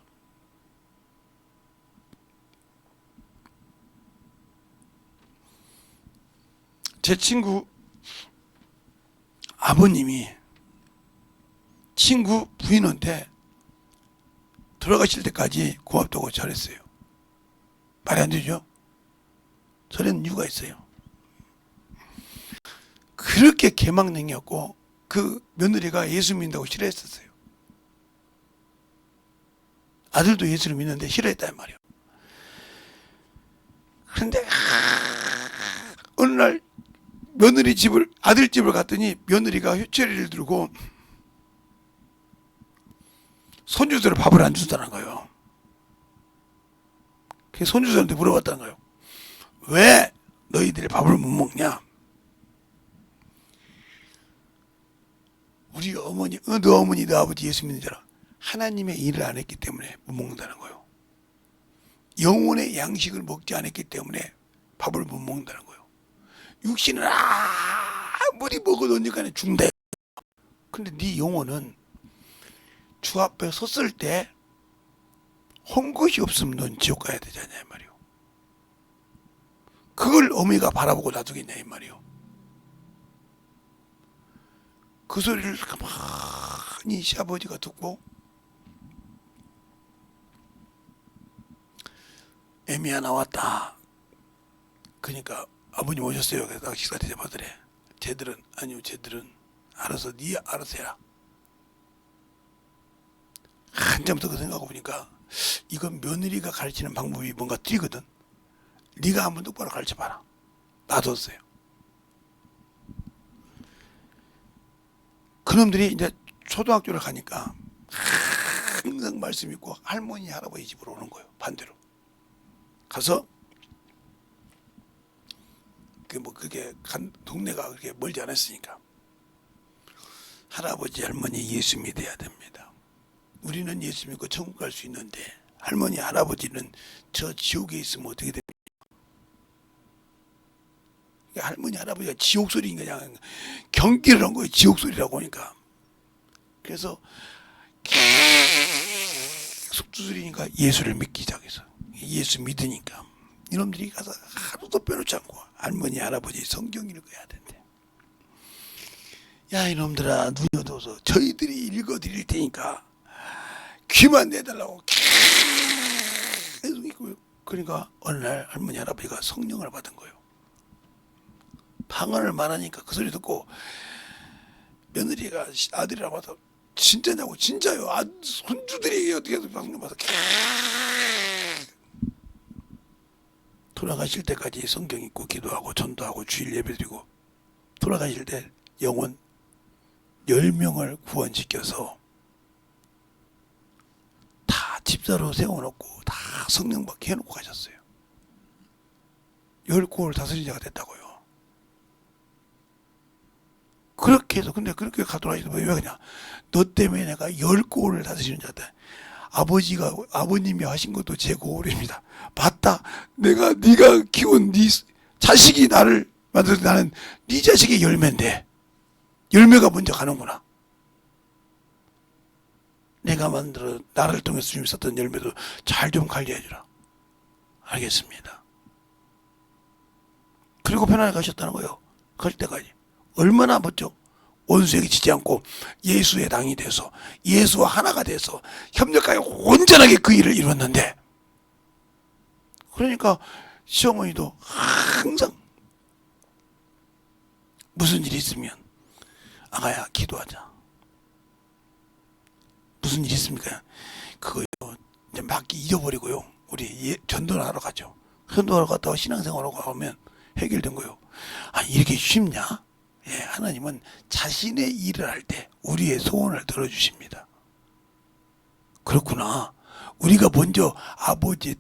제 친구 아버님이 친구 부인한테 돌아가실 때까지 고맙다고 잘했어요. 말이 안 되죠? 저는 이유가 있어요. 그렇게 개망냉이었고 그 며느리가 예수 믿는다고 싫어했었어요. 아들도 예수를 믿는데 싫어했단 말이에요. 그런데 어느 날 며느리 집을 아들 집을 갔더니 며느리가 휴체리를 들고 손주들을 밥을 안 준다는 거예요. 그 손주들한테 물어봤다는 거예요. 왜 너희들이 밥을 못 먹냐? 우리 어머니, 너 어머니, 너 아버지 예수 믿는 자라 하나님의 일을 안 했기 때문에 못 먹는다는 거예요. 영혼의 양식을 먹지 않았기 때문에 밥을 못 먹는다는 거예요. 육신은 아무리 먹어놓으니까 죽는다. 근데 네 영혼은 주 앞에 섰을 때 헛것이 없으면 넌 지옥 가야 되잖냐 이 말이요. 그걸 어머니가 바라보고 놔두겠냐 이 말이요. 그 소리를 가만히 시아버지가 듣고 애미야 나왔다. 그러니까 아버님 오셨어요. 그래서 식사 대접하더래. 쟤들은 아니요 쟤들은 알아서 네 알아서 해라. 한참부터 그 생각하고 보니까 이건 며느리가 가르치는 방법이 뭔가 틀리거든. 네가 한번 똑바로 가르쳐봐라. 놔뒀어요. 그놈들이 이제 초등학교를 가니까 항상 말씀 있고 할머니 할아버지 집으로 오는 거예요. 반대로 가서 그게 동네가 그렇게 멀지 않았으니까 할아버지 할머니 예수 믿어야 됩니다. 우리는 예수 믿고 천국 갈 수 있는데 할머니 할아버지는 저 지옥에 있으면 어떻게 됩니까? 할머니 할아버지가 지옥 소리인 그냥 경기를 한 거예요. 지옥 소리라고 하니까. 그래서 계속 두드리니까 예수를 믿기 시작해서 예수 믿으니까 이놈들이 가서 하루도 빼놓지 않고 할머니 할아버지 성경 읽어야 된대. 야 이놈들아 눈이 어두워서 저희들이 읽어드릴 테니까 귀만 내달라고 계속 읽고요. 그러니까 어느 날 할머니 할아버지가 성령을 받은 거예요. 방언을 말하니까 그 소리 듣고 며느리가 아들이라고 해서 진짜냐고. 진짜요. 손주들이 어떻게 성령 받아. 돌아가실 때까지 성경 읽고 기도하고 전도하고 주일 예배드리고 돌아가실 때 영혼 10명을 구원시켜서 다 집사로 세워놓고 다 성령 받게 해놓고 가셨어요. 10골 다스리자가 됐다고요. 그렇게 해서 근데 그렇게 가도록 왜 그냥 너 때문에 내가 10골을 다스리는 자다. 아버님이 하신 것도 제 고울입니다. 맞다. 네가 키운 네 자식이 나를 만들어서 나는 네 자식의 열매인데 열매가 먼저 가는구나. 내가 만들어 나를 통해서 주님이 썼던 열매도 잘 좀 관리해주라. 알겠습니다. 그리고 편안하게 가셨다는 거예요. 갈 때까지. 얼마나 멋져. 원수에게 지지 않고 예수의 당이 돼서 예수와 하나가 돼서 협력하여 온전하게 그 일을 이뤘는데, 그러니까 시어머니도 항상 무슨 일이 있으면 아가야 기도하자. 무슨 일이 있습니까? 그거요 이제 막 잊어버리고요. 우리 전도를 하러 가죠. 전도하러 갔다가 신앙생활하고 가면 해결된 거예요. 아니 이렇게 쉽냐? 예, 하나님은 자신의 일을 할 때 우리의 소원을 들어주십니다. 그렇구나. 우리가 먼저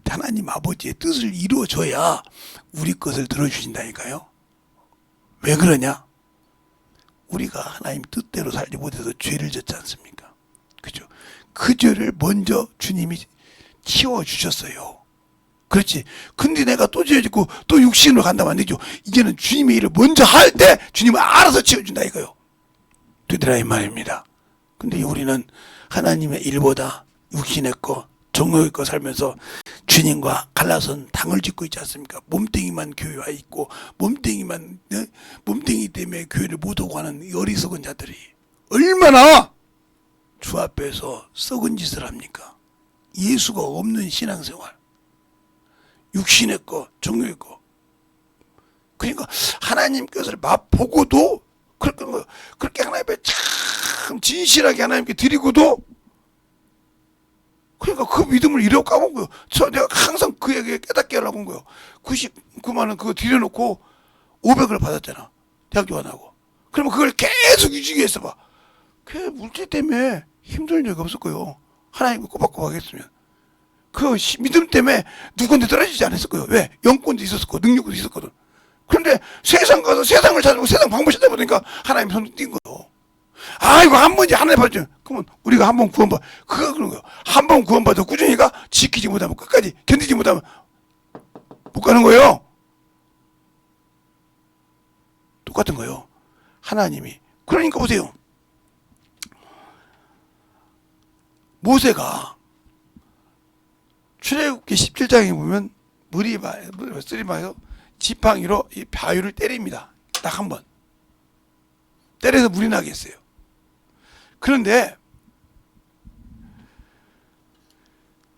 하나님 아버지의 뜻을 이루어줘야 우리 것을 들어주신다니까요. 왜 그러냐? 우리가 하나님 뜻대로 살지 못해서 죄를 졌지 않습니까? 그죠? 그 죄를 먼저 주님이 치워주셨어요. 그렇지. 근데 내가 또 죄짓고 또 육신으로 간다면 안 되죠. 이제는 주님의 일을 먼저 할 때 주님은 알아서 치워준다 이거요. 되더라 이 말입니다. 근데 우리는 하나님의 일보다 육신의 거, 정욕의 거 살면서 주님과 갈라선 당을 짓고 있지 않습니까? 몸뚱이만 교회와 있고 몸뚱이 때문에 교회를 못 오고 하는 이 어리석은 자들이 얼마나 주 앞에서 썩은 짓을 합니까? 예수가 없는 신앙생활, 육신의 거, 정욕의 거. 그러니까 하나님 것을 맛보고도 그렇게 하나님 앞에 참 진실하게 하나님께 드리고도, 그러니까 그 믿음을 잃어 까먹은 거예요. 내가 항상 그에게 깨닫게 하려고 한 거예요. 99만 원 그거 들여놓고 500을 받았잖아. 대학교 안 하고. 그러면 그걸 계속 유지하게 했어 봐. 그 물질 때문에 힘든 적이 없을 거예요. 하나님과 꼬박꼬박 했으면. 그 믿음 때문에 누구한테 떨어지지 않았을 거예요. 왜? 영권도 있었고 능력도 있었거든. 그런데 세상 가서 세상을 찾아보고 세상 방법을 찾아보니까 하나님 손을 띈 거예요. 이거 한 번이지 하나님 받죠. 그러면 우리가 한 번 구원받아. 그거 그런 거예요. 한 번 구원받아 꾸준히 가 지키지 못하면 끝까지 견디지 못하면 못 가는 거예요. 똑같은 거예요. 하나님이. 그러니까 보세요. 모세가 출애굽기 17장에 보면 쓰리마에서 지팡이로 이 바위를 때립니다. 딱 한 번. 때려서 물이 나게 했어요. 그런데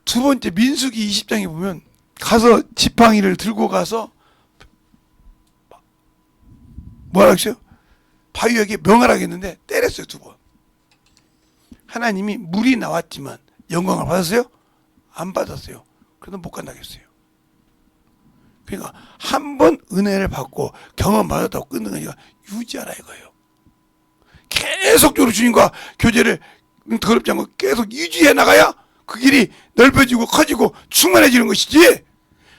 두 번째 민수기 20장에 보면 가서 지팡이를 들고 가서 뭐라 그랬어요? 바위에게 명하라고 했는데 때렸어요. 두 번. 하나님이 물이 나왔지만 영광을 받았어요? 안 받았어요. 그래도 못 간다고 했어요. 그러니까 한 번 은혜를 받고 경험 받았다고 끊는 거 아니라 유지하라 이거예요. 계속적으로 주님과 교제를 더럽지 않고 계속 유지해 나가야 그 길이 넓어지고 커지고 충만해지는 것이지,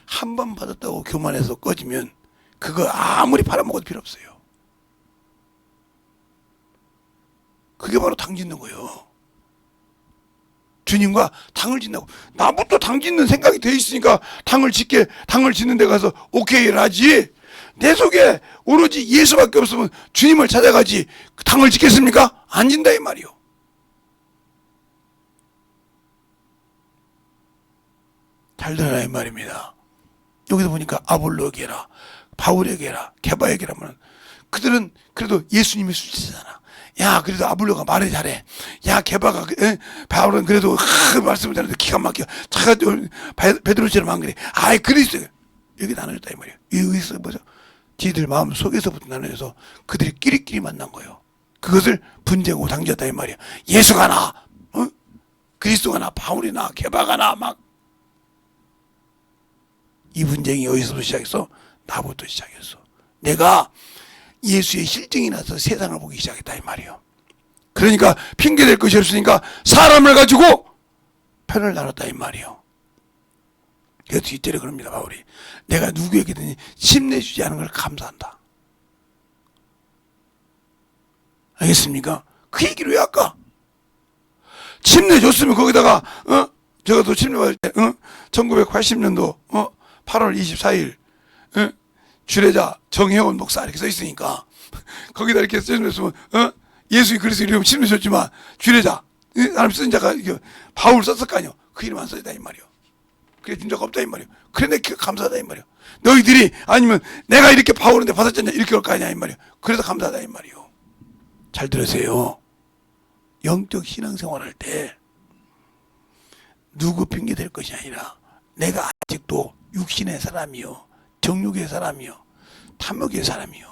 한 번 받았다고 교만해서 꺼지면 그거 아무리 팔아먹어도 필요 없어요. 그게 바로 당 짓는 거예요. 주님과 당을 짓는다고. 나부터 당 짓는 생각이 돼 있으니까 당을 짓는 데 가서 오케이를 하지. 내 속에 오로지 예수밖에 없으면 주님을 찾아가지 그 당을 짓겠습니까? 안 진다 이 말이요. 잘 들어라 이 말입니다. 여기서 보니까 아볼로에게라, 바울에게라, 게바에게라면 그들은 그래도 예수님의 수치잖아. 야, 그래도 아볼로가 말을 잘해. 야, 게바가, 바울은 그래도 말씀을 잘하는데 기가 막혀. 차가 베드로처럼 안 그래. 아이, 그리스도 여기 나눠졌다 이 말이야. 여기서 뭐죠? 지들 마음 속에서부터 나눠져서 그들이 끼리끼리 만난 거예요. 그것을 분쟁하고 당겼다 이 말이야. 예수가 나, 그리스도가 나, 바울이 나, 게바가 나, 막. 이 분쟁이 어디서부터 시작했어? 나부터 시작했어. 내가 예수의 실증이 나서 세상을 보기 시작했다 이 말이에요. 그러니까 핑계댈 것이 없으니까 사람을 가지고 편을 나눴다 이 말이에요. 그래서 뒷절에 그럽니다 바울이. 내가 누구에게든지 침내주지 않은 걸 감사한다. 알겠습니까? 그 얘기를 왜 할까? 침내줬으면 거기다가 제가 또 침례받을 때 1980년도 8월 24일 주례자 정혜원 목사 이렇게 써 있으니까 거기다 이렇게 써있으면 예수의 그리스도 이름 침례 줬지만 주례자 사람 쓴 자가 바울 썼을 거 아니요. 그 이름 안 써있다 이 말이요. 그래 준 자가 없다 이 말이요. 그래 내가 감사하다 이 말이요. 너희들이 아니면 내가 이렇게 바울인데 받았잖냐 이렇게 올 거 아니야 이 말이요. 그래서 감사하다 이 말이요. 잘 들으세요. 영적 신앙생활할 때 누구 핑계 댈 것이 아니라 내가 아직도 육신의 사람이요, 정욕의 사람이요, 탐욕의 사람이요.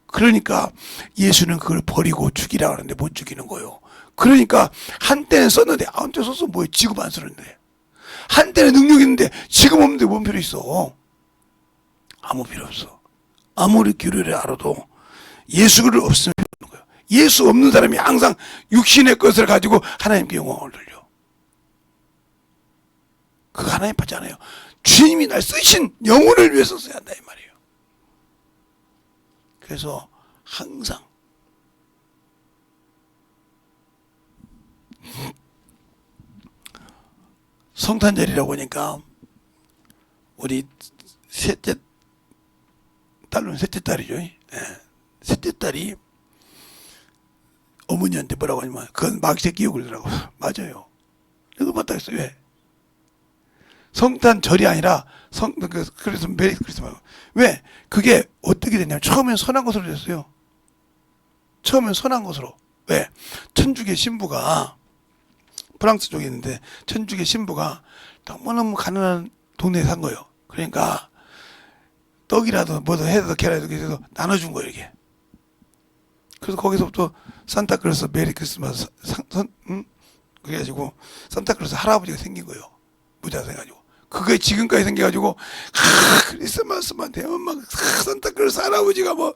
그러니까 예수는 그걸 버리고 죽이라 하는데 못 죽이는 거요. 그러니까 한때는 썼는데 한때 썼어 뭐해? 지금 안 쓰는데. 한때는 능력 있는데 지금 없는데 뭔 필요 있어? 아무 필요 없어. 아무리 교리를 알아도 예수를 없으면 필요 없는 거예요. 예수 없는 사람이 항상 육신의 것을 가지고 하나님께 영광을 돌려. 그거 하나님 받지 않아요. 주님이 날 쓰신 영혼을 위해서 써야 한다 이 말이에요. 그래서 항상 성탄절이라고 하니까 우리 셋째 딸은 셋째 딸이죠. 셋째 딸이 어머니한테 뭐라고 하냐면 그건 마귀새끼 욕을 하더라고. 맞아요. 이거 맞다 했어요. 왜? 성탄절이 아니라 그래서 메리 크리스마스. 왜? 그게 어떻게 됐냐면 처음엔 선한 것으로 됐어요. 처음엔 선한 것으로. 왜? 천주교 신부가 프랑스 쪽에 있는데 천주교 신부가 너무너무 가난한 동네에 산 거예요. 그러니까 떡이라도 뭐든 해서 계란이라도 해서 나눠준 거예요 이게. 그래서 거기서부터 산타클로스 메리 크리스마스 그래가지고 산타클로스 할아버지가 생긴 거예요. 무자가 생가지고 그게 지금까지 생겨가지고 크리스마스만 되면 막 산타클로스 할아버지가 뭐.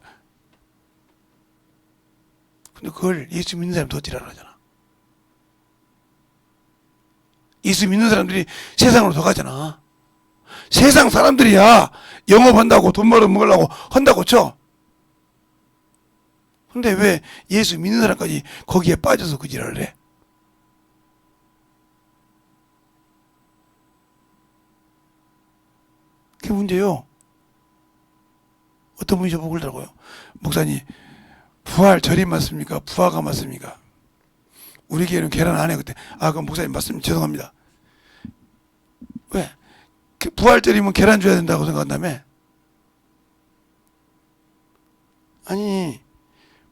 근데 그걸 예수 믿는 사람이 더 지랄하잖아. 예수 믿는 사람들이 세상으로 더 가잖아. 세상 사람들이야 영업한다고 돈 벌어 먹으려고 한다고 쳐. 근데 왜 예수 믿는 사람까지 거기에 빠져서 그 지랄을 해? 그게 문제요. 어떤 분이 저보고 그러더라고요. 목사님 부활 절이 맞습니까? 부화가 맞습니까? 우리 교회는 계란 안 해요. 그때 그럼 목사님 말씀 죄송합니다. 왜? 부활절이면 계란 줘야 된다고 생각한다며? 아니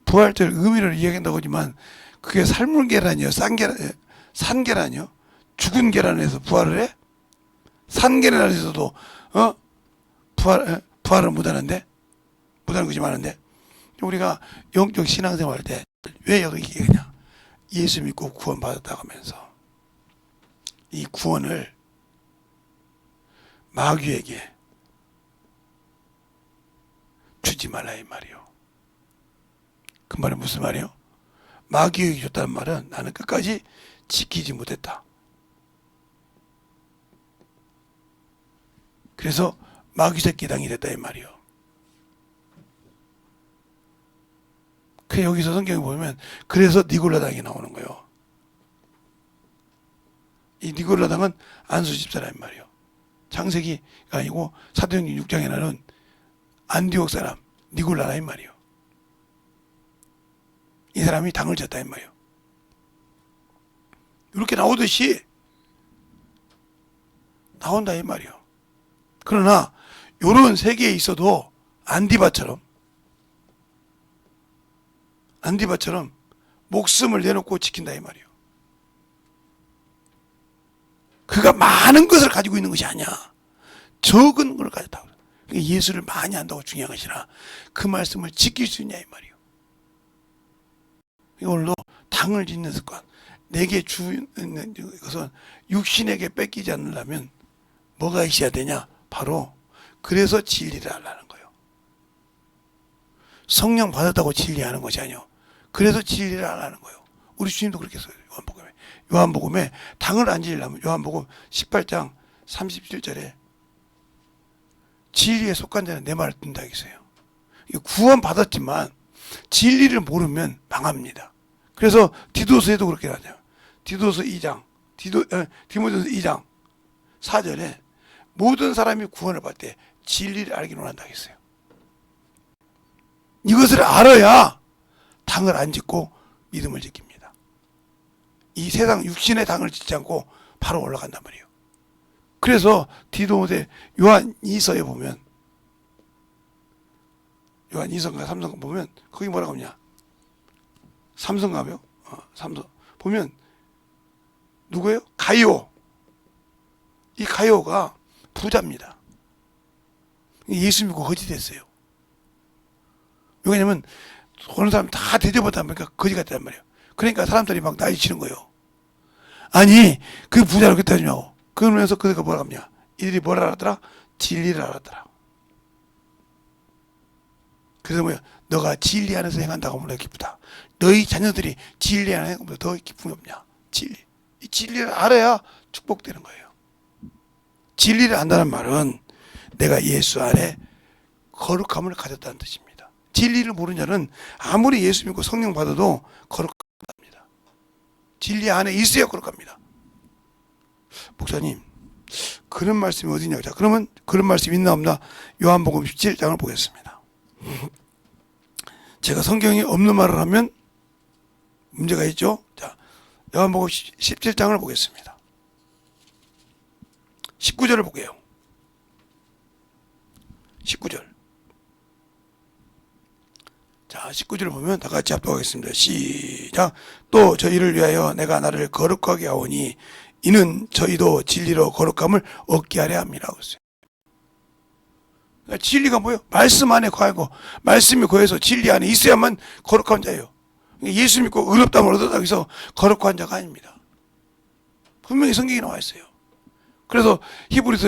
부활절 의미를 이야기한다고 하지만 그게 삶은 계란이요, 산 계란이요? 죽은 계란에서 부활을 해? 산 계란에서도 부활을 못하는데? 못하는 것이 많은데? 우리가 영적 신앙생활 할 때 왜 여기 얘기하냐? 예수 믿고 구원 받았다고 하면서 이 구원을 마귀에게 주지 말라 이 말이요. 그 말은 무슨 말이요? 마귀에게 줬다는 말은 나는 끝까지 지키지 못했다. 그래서 마귀 새끼 당이 됐다 이 말이요. 그 여기서 성경에 보면 그래서 니골라 당이 나오는 거예요. 이 니골라 당은 안수 집사란 말이에요. 창세기가 아니고 사도행전 6장에 나는 안디옥 사람 니골라라 이 말이에요. 이 사람이 당을 졌다 이 말이에요. 이렇게 나오듯이 나온다 이 말이에요. 그러나 요런 세계에 있어도 안디바처럼 목숨을 내놓고 지킨다 이 말이에요. 그가 많은 것을 가지고 있는 것이 아니야. 적은 걸 가졌다고. 예수를 많이 안다고 중요한 것이라 그 말씀을 지킬 수 있냐 이 말이에요. 이걸로 당을 짓는 습관. 내게 주는 것은 육신에게 뺏기지 않으려면 뭐가 있어야 되냐? 바로 그래서 진리를 하려는 거예요. 성령 받았다고 진리하는 것이 아니요. 그래서 진리를 하려는 거예요. 우리 주님도 그렇게 써요. 요한복음에 당을 안 지으려면 요한복음 18장 37절에 진리에 속한 자는 내 말을 듣는다 했어요. 구원 받았지만 진리를 모르면 망합니다. 그래서 디도서에도 그렇게 하죠. 디도서 2장, 디모데서 2장 4절에 모든 사람이 구원을 받을 때 진리를 알기를 원한다 했어요. 이것을 알아야 당을 안 짓고 믿음을 지킵니다. 이 세상 육신의 당을 짓지 않고 바로 올라간단 말이에요. 그래서 디도데 요한 2서에 보면 요한 2서인가 3서인가 보면 거기 뭐라고 하냐? 3서인가요? 3서 보면 누구예요? 가이오. 이 가이오가 부자입니다. 예수 믿고 거지 됐어요. 왜냐면 어느 사람 다 대접하다 보니까 거지 같단 말이에요. 그러니까 사람들이 막 난리치는 거예요. 아니 그 부자를 그렇게 해주냐고. 그러면서 그가 뭐라 하냐? 이들이 뭘 알았더라? 진리를 알았더라. 그래서 뭐야? 너가 진리 안에서 행한다고 하면 기쁘다. 너희 자녀들이 진리 안에 행하면 더 기쁨이 없냐? 진리. 이 진리를 알아야 축복되는 거예요. 진리를 안다는 말은 내가 예수 안에 거룩함을 가졌다는 뜻입니다. 진리를 모르는 자는 아무리 예수 믿고 성령 받아도 거룩합니다. 진리 안에 있어야 거룩합니다. 목사님, 그런 말씀이 어디냐고. 자, 그러면 그런 말씀이 있나 없나? 요한복음 17장을 보겠습니다. 제가 성경에 없는 말을 하면 문제가 있죠. 자, 요한복음 17장을 보겠습니다. 19절을 보게요. 19절. 자, 19절을 보면 다 같이 합독하겠습니다. 시작. 또 저희를 위하여 내가 나를 거룩하게 하오니 이는 저희도 진리로 거룩함을 얻게 하려 함이라고 했어요. 그러니까 진리가 뭐예요? 말씀 안에 거하고 말씀이 거해서 진리 안에 있어야만 거룩한 자예요. 예수 믿고 의롭다함을 얻었다고 해서 거룩한 자가 아닙니다. 분명히 성경에 나와 있어요. 그래서 히브리서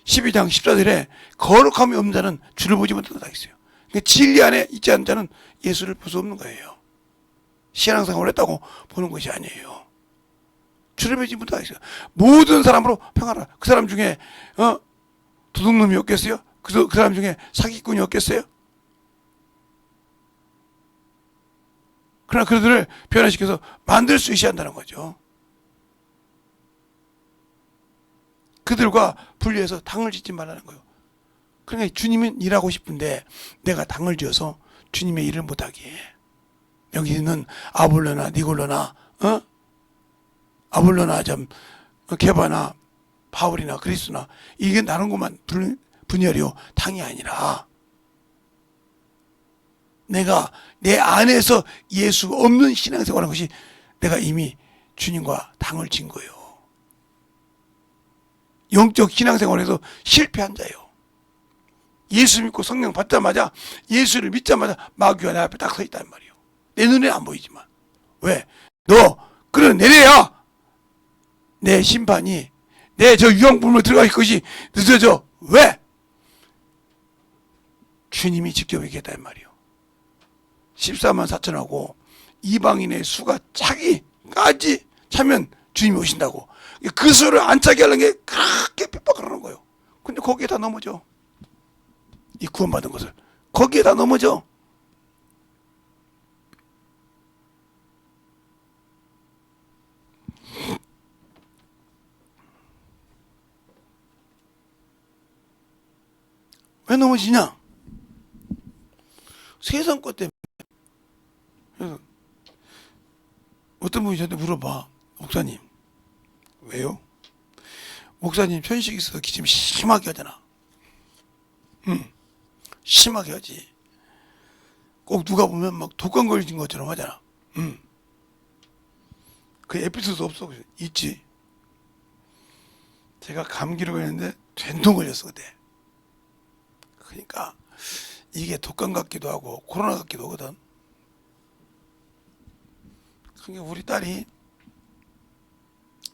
12장 14절에 거룩함이 없는 자는 주를 보지 못한다 했어요. 그러니까 진리 안에 있지 않은 자는 예수를 볼 수 없는 거예요. 신앙생활을 했다고 보는 것이 아니에요. 주를 보지 못한다 했어요. 모든 사람으로 평안하라. 그 사람 중에 도둑놈이 없겠어요? 그 사람 중에 사기꾼이 없겠어요? 그러나 그들을 변화시켜서 만들 수 있어야 한다는 거죠. 그들과 분리해서 당을 짓지 말라는 거예요. 그러니까 주님은 일하고 싶은데 내가 당을 지어서 주님의 일을 못하게 해. 여기 있는 아볼로나 니골로나 아볼로나 게바나 바울이나 그리스나 이게 나는 것만 분열이요 당이 아니라 내가 내 안에서 예수 없는 신앙생활하는 것이 내가 이미 주님과 당을 진 거예요. 영적 신앙생활에서 실패한 자예요. 예수 믿고 성령 받자마자 예수를 믿자마자 마귀가 내 앞에 딱 서 있단 말이에요. 내 눈에 안 보이지만 왜? 너 끌어내려야 내 심판이 내 저 유황불로 들어갈 것이 늦어져. 왜? 주님이 직접 얘기했단 말이에요. 14만 4천하고 이방인의 수가 차기까지 차면 주님이 오신다고. 그 수를 안 차게 하려는 게 그렇게 핍박하는 거예요. 근데 거기에 다 넘어져. 이 구원받은 것을 거기에 다 넘어져. 왜 넘어지냐? 세상 것 때문에. 그래서 어떤 분이 저한테 물어봐. 목사님 왜요? 목사님 편식 있어서 기침 심하게 하잖아. 심하게 하지. 꼭 누가 보면 막 독감 걸린 것처럼 하잖아. 그 에피소드 없어? 있지. 제가 감기를 걸렸는데 된통 걸렸어 그때. 그러니까 이게 독감 같기도 하고 코로나 같기도 하거든. 그러니까 우리 딸이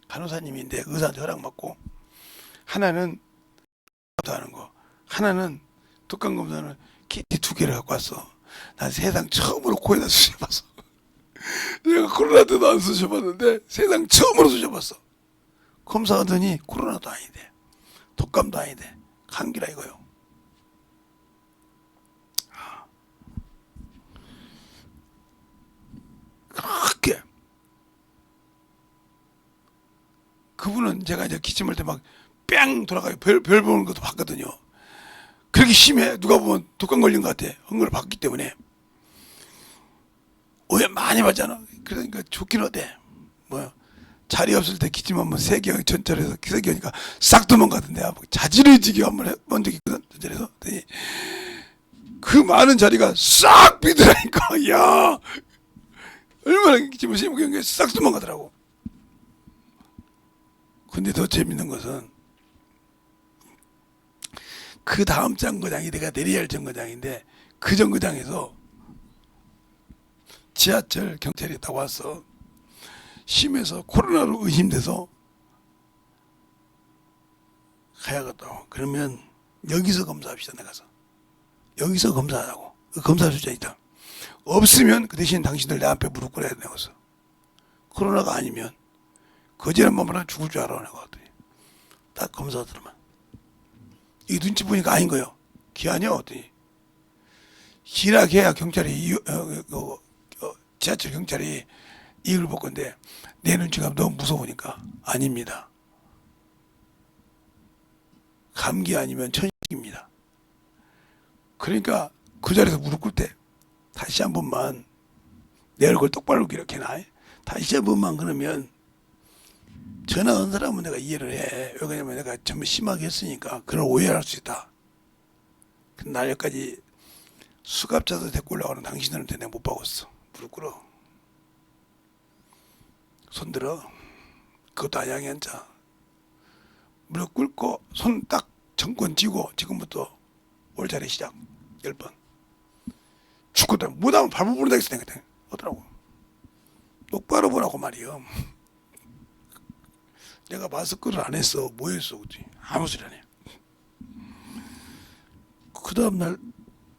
간호사님인데 의사한테 허락 받고, 하나는 하는 거, 하나는 독감 검사는 키트 2개를 갖고 왔어. 난 세상 처음으로 코에다 쑤셔봤어. 내가 코로나 때도 안 쑤셔봤는데 세상 처음으로 쑤셔봤어. 검사하더니 코로나도 아닌데 독감도 아닌데 감기라 이거요. 그렇게 그분은 제가 이제 기침할 때 막 뺑 돌아가요. 별 보는 것도 봤거든요. 그렇게 심해. 누가 보면 독감 걸린 것 같아. 헝걸 봤기 때문에. 오해 많이 받잖아. 그러니까 좋긴 하대. 뭐 자리 없을 때 기침 한번 3개 전철에서 3개니까 싹 도망가던데, 자지러지게 한번 해본 적이 있거든. 전철에서. 그 많은 자리가 싹 비더라니까. 야, 얼마나 기침을 심하게 한 게 싹 도망가더라고. 근데 더 재밌는 것은 그 다음 정거장이 내가 내려야 할 정거장인데, 그 정거장에서 지하철 경찰이 딱 왔어. 심해서 코로나로 의심돼서 가야겠다고. 그러면 여기서 검사합시다. 나가서 여기서 검사하자고. 그 검사 숫자 있다. 없으면 그 대신 당신들 내 앞에 무릎 꿇어야 된다고 했어. 코로나가 아니면 거지란 맘으로 죽을 줄 알아. 내가 딱 검사 들으면 이 눈치 보니까 아닌 거예요. 기아냐 어떠니? 기락해야 경찰이 지하철 경찰이 이걸 볼 건데, 내 눈치가 너무 무서우니까 아닙니다. 감기 아니면 천식입니다. 그러니까 그 자리에서 무릎 꿇을 때 다시 한 번만 내 얼굴 똑바로 이렇게 놔. 다시 한 번만. 그러면 전화 온 사람은 내가 이해를 해. 왜냐면 내가 좀 심하게 했으니까 그걸 오해할 수 있다. 날 여기까지 수갑차도 데리고 올라가는 당신들한테 내가 못 박았어. 무릎 꿇어. 손 들어. 그것도 아양이 앉아. 무릎 꿇고 손 딱 정권 쥐고, 지금부터 올자리 시작 10번. 죽거든. 못하면 발버둥 당했어. 내가 어더라고. 똑바로 보라고 말이요. 내가 마스크를 안 했어. 뭐 했어? 그치? 아무 소리 안 해. 그 다음날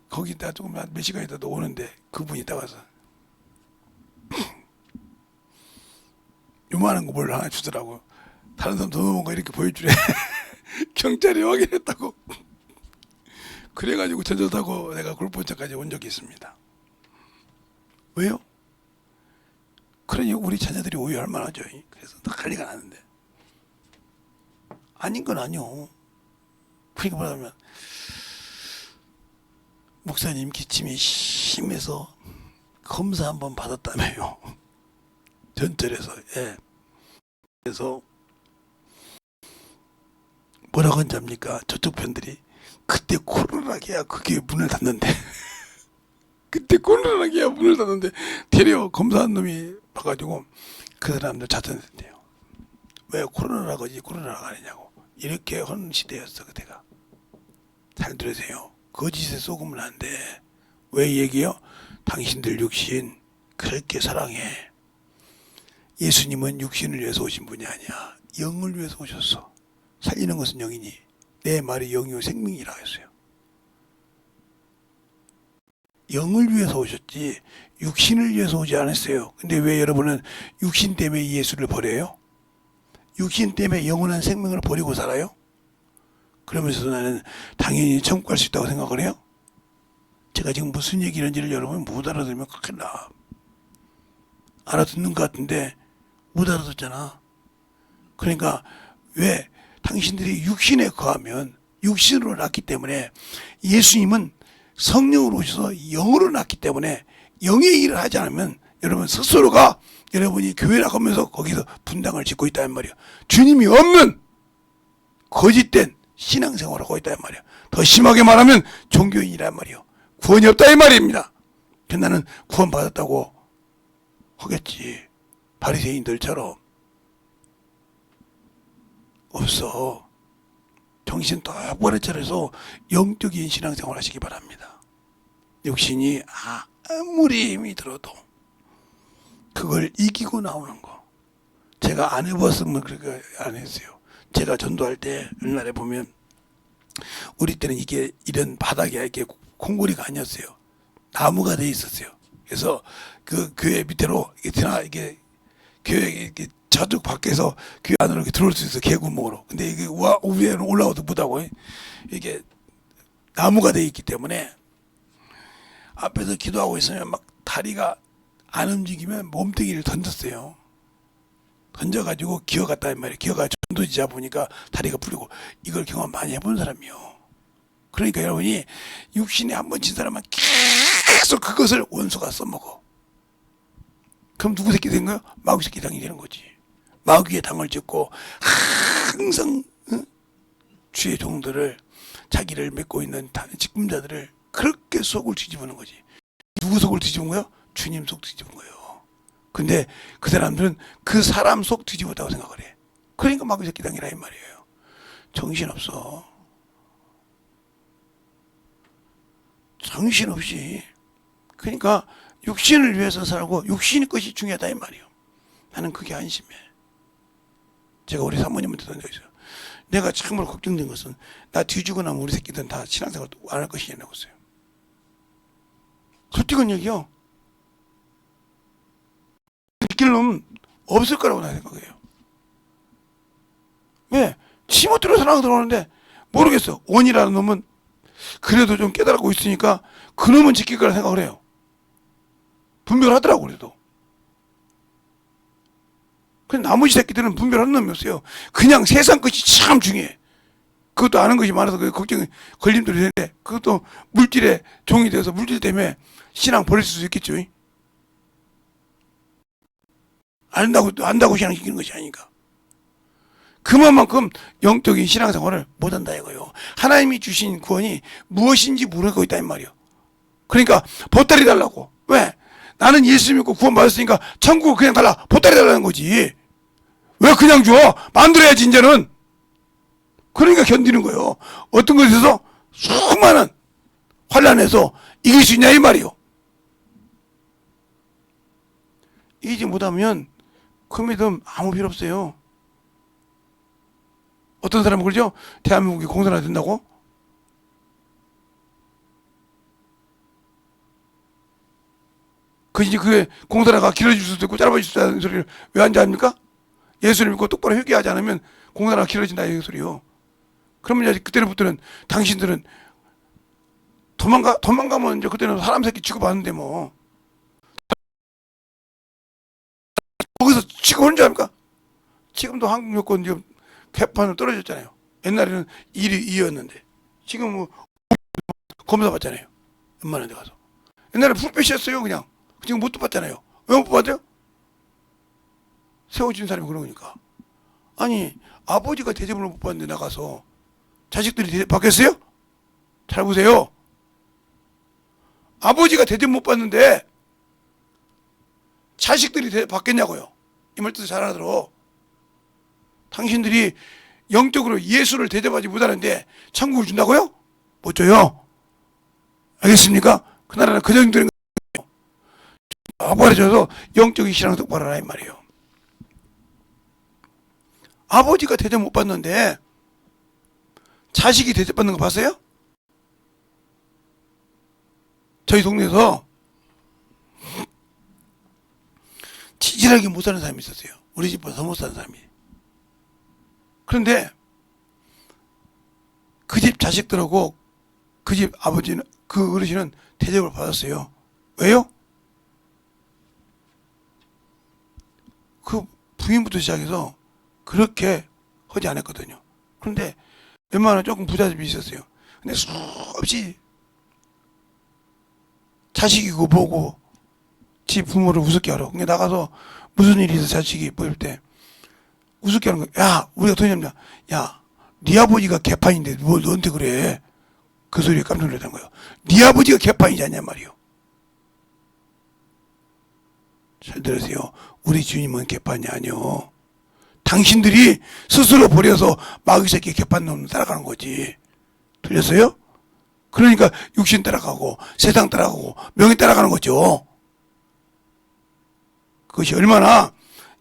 거기 다 조금 몇 시간 있다 오는데 그분이 딱 와서 요만한 거 뭘 하나 주더라고. 다른 사람 더 넘은 거 이렇게 보여주래. 경찰이 확인했다고. 그래가지고 전철 타고 내가 골프원차까지 온 적이 있습니다. 왜요? 그러니 우리 자녀들이 오해할 만하죠. 그래서 난리가 나는데. 아닌 건 아니오. 그러니까 뭐냐면, 목사님 기침이 심해서 검사 한번 받았다며요. 전철에서. 예. 그래서 뭐라고 한답니까? 저쪽 편들이 그때 코로나게야 그게 문을 닫는데 그때 코로나게야 문을 닫는데 데려 검사한 놈이 봐가지고 그 사람들 찾아냈대요. 왜 코로나라고 하지 코로나가 아니냐고. 이렇게 하는 시대였어 그때가. 잘 들으세요. 거짓에 속으면 안 돼. 왜 얘기해요? 당신들 육신 그렇게 사랑해. 예수님은 육신을 위해서 오신 분이 아니야. 영을 위해서 오셨어. 살리는 것은 영이니 내 말이 영이요 생명이라 했어요. 영을 위해서 오셨지 육신을 위해서 오지 않았어요. 근데 왜 여러분은 육신 때문에 예수를 버려요? 육신 때문에 영원한 생명을 버리고 살아요? 그러면서 나는 당연히 천국 갈 수 있다고 생각을 해요? 제가 지금 무슨 얘기하는지를 여러분 못 알아들으면 큰일 나. 알아듣는 것 같은데 못 알아듣잖아. 그러니까 왜 당신들이 육신에 거하면 육신으로 낳기 때문에, 예수님은 성령으로 오셔서 영으로 낳기 때문에 영의 일을 하지 않으면 여러분 스스로가 여러분이 교회라고 하면서 거기서 분당을 짓고 있다는 말이야. 주님이 없는 거짓된 신앙생활을 하고 있다는 말이야. 더 심하게 말하면 종교인이란 말이요. 구원이 없다 이 말입니다. 나는 구원 받았다고 하겠지. 바리새인들처럼. 없어. 정신 똑바로 차려서 영적인 신앙생활 하시기 바랍니다. 육신이 아무리 힘이 들어도 그걸 이기고 나오는 거. 제가 안 해봤으면 그렇게 안 했어요. 제가 전도할 때 옛날에 보면 우리 때는 이게 이런 바닥에 이게 콩고리가 아니었어요. 나무가 돼 있었어요. 그래서 그 교회 밑으로 이게 교회 이렇게 저쪽 밖에서 교회 안으로 이렇게 들어올 수 있어, 개구멍으로. 근데 이게 위에는 올라오도 못하고 이게 나무가 돼 있기 때문에 앞에서 기도하고 있으면 막 다리가 안 움직이면 몸뚱이를 던졌어요. 던져가지고 기어갔다 이 말이에요. 기어가지고 전도지 잡으니까 다리가 풀리고. 이걸 경험 많이 해본 사람이요. 그러니까 여러분이 육신에 한 번 친 사람은 계속 그것을 원수가 써먹어. 그럼 누구 새끼 된 거야? 마귀 새끼 당이 되는 거지. 마귀의 당을 짓고 항상 주의 종들을, 자기를 믿고 있는 직분자들을 그렇게 속을 뒤집는 거지. 누구 속을 뒤집은 거야? 주님 속 뒤집은 거예요. 근데 그 사람들은 그 사람 속 뒤집었다고 생각을 해. 그러니까 마귀 새끼 당이라 이 말이에요. 정신없어. 정신없이. 그러니까 육신을 위해서 살고 육신의 것이 중요하다 이 말이에요. 나는 그게 안심해. 제가 우리 사모님한테 던져 있어요. 내가 참으로 걱정된 것은 나 뒤지고 나면 우리 새끼들은 다 신앙생활 안 할 것이냐고 했어요. 솔직한 얘기요. 느낄 놈 없을 거라고 나 생각해요. 왜? 치모트로 사랑 들어오는데 모르겠어. 원이라는 놈은 그래도 좀 깨달고 있으니까 그 놈은 지킬 거라 생각을 해요. 분별을 하더라고. 그래도. 근데 나머지 새끼들은 분별하는 놈이 없어요. 그냥 세상 것이 참 중요해. 그것도 아는 것이 많아서 그 걱정이 걸림돌이 되는데, 그것도 물질의 종이 되어서 물질 때문에 신앙 버릴 수도 있겠죠. 안다고 신앙 시키는 것이 아니니까. 그만큼 영적인 신앙생활을 못한다 이거요. 하나님이 주신 구원이 무엇인지 모르고 있다 이 말이요. 그러니까 보따리 달라고. 왜? 나는 예수 믿고 구원 받았으니까 천국을 그냥 달라. 보따리 달라는 거지. 왜 그냥 줘? 만들어야지 이제는. 그러니까 견디는 거예요. 어떤 것에서 수많은 환난에서 이길 수 있냐 이 말이요. 이기지 못하면 그 믿음 아무 필요 없어요. 어떤 사람은 그러죠? 대한민국이 공산화 된다고? 그게 공산화가 길어질 수도 있고 짧아질 수도 있다는 소리를 왜 하는지 압니까? 예수를 믿고 똑바로 회개하지 않으면 공산화가 길어진다 이 소리요. 그러면 이제 그때부터는 당신들은 도망가면 이제 그때는 사람 새끼 취급하는데 뭐 거기서 취급하는 줄 압니까? 지금도 한국 여권 지금 개판으로 떨어졌잖아요. 옛날에는 1위 2였는데 지금 뭐 검사 받잖아요. 웬만한 데 가서. 옛날에 풀빼시였어요 그냥. 지금 못 받잖아요. 왜 못 받아요? 세워준 사람이 그런 거니까. 아니 아버지가 대접을 못 받는데 나가서 자식들이 대접 받겠어요? 잘 보세요. 아버지가 대접 못 받는데 자식들이 대접 받겠냐고요. 이 말 뜻을 잘 알아들어. 당신들이 영적으로 예수를 대접하지 못하는데 천국을 준다고요? 못 줘요. 알겠습니까? 그 나라는 그 정도인 거예요. 아버지줘서 영적인 신앙 똑바로 하라 이 말이에요. 아버지가 대접 못 받는데 자식이 대접받는 거 봤어요? 저희 동네에서 치질하게 못 사는 사람이 있었어요. 우리 집보다 더 못 사는 사람이. 그런데 그 집 자식들하고 그 집 아버지는, 그 어르신은 대접을 받았어요. 왜요? 그 부인부터 시작해서 그렇게 하지 않았거든요. 그런데 웬만하면 조금 부잣집이 있었어요. 근데 수없이 자식이고 뭐고 지 부모를 우습게 하러. 그러니까 나가서 무슨 일이 있어 자식이 보일 때 우습게 하는 거야. 야, 우리가 돈이 없냐? 야, 네 아버지가 개판인데 뭘 너한테 그래? 그 소리에 깜짝 놀랐다는 거예요. 네 아버지가 개판이지 않냐 말이요. 잘 들으세요. 우리 주님은 개판이 아니요. 당신들이 스스로 버려서 마귀 새끼 개판놈 따라가는 거지. 들렸어요? 그러니까 육신 따라가고 세상 따라가고 명예 따라가는 거죠. 그것이 얼마나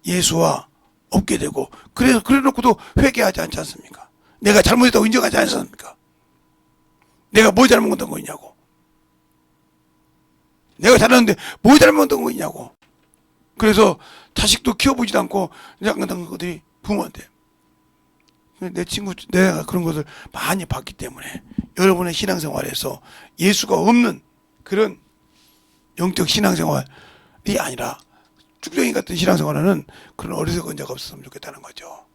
예수와 없게 되고, 그래 놓고도 회개하지 않지 않습니까? 내가 잘못했다고 인정하지 않습니까? 내가 뭐 잘못한 거 있냐고. 내가 잘했는데 뭐 잘못한 거 있냐고. 그래서 자식도 키워보지도 않고 장난한 것들이 부모한테. 내 친구, 내가 그런 것을 많이 봤기 때문에 여러분의 신앙생활에서 예수가 없는 그런 영적 신앙생활이 아니라 쭉정이 같은 신앙생활은 그런 어리석은 자가 없었으면 좋겠다는 거죠.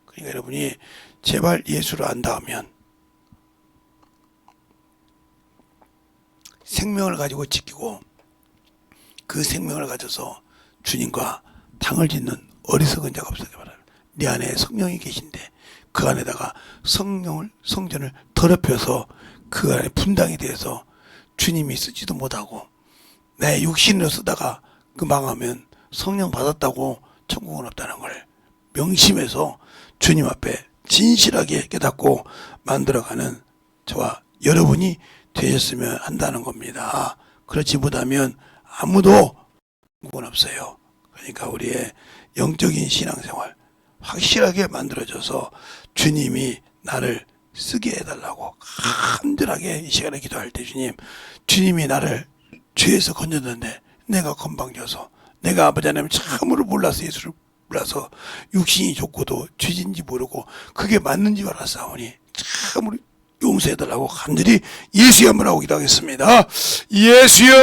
그러니까 여러분이 제발 예수를 안다 하면 생명을 가지고 지키고 그 생명을 가져서 주님과 당을 짓는 어리석은 자가 없어지기 바랍니다. 네 안에 성령이 계신데 그 안에다가 성전을 더럽혀서 그 안에 분당이 돼서 주님이 쓰지도 못하고 내 육신으로 쓰다가 그 망하면 성령 받았다고 천국은 없다는 걸 명심해서 주님 앞에 진실하게 깨닫고 만들어가는 저와 여러분이 되셨으면 한다는 겁니다. 그렇지 못하면 아무도 천국은 없어요. 그러니까 우리의 영적인 신앙생활 확실하게 만들어져서 주님이 나를 쓰게 해달라고 간절하게 이 시간에 기도할 때 주님이 나를 죄에서 건졌는데 내가 건방져서 내가 아버지 하나님 참으로 몰라서 예수를 몰라서 육신이 좋고도 죄인지 모르고 그게 맞는지 알았사오니 참으로 용서해달라고 간절히 예수의 한번 하고 기도하겠습니다. 예수여!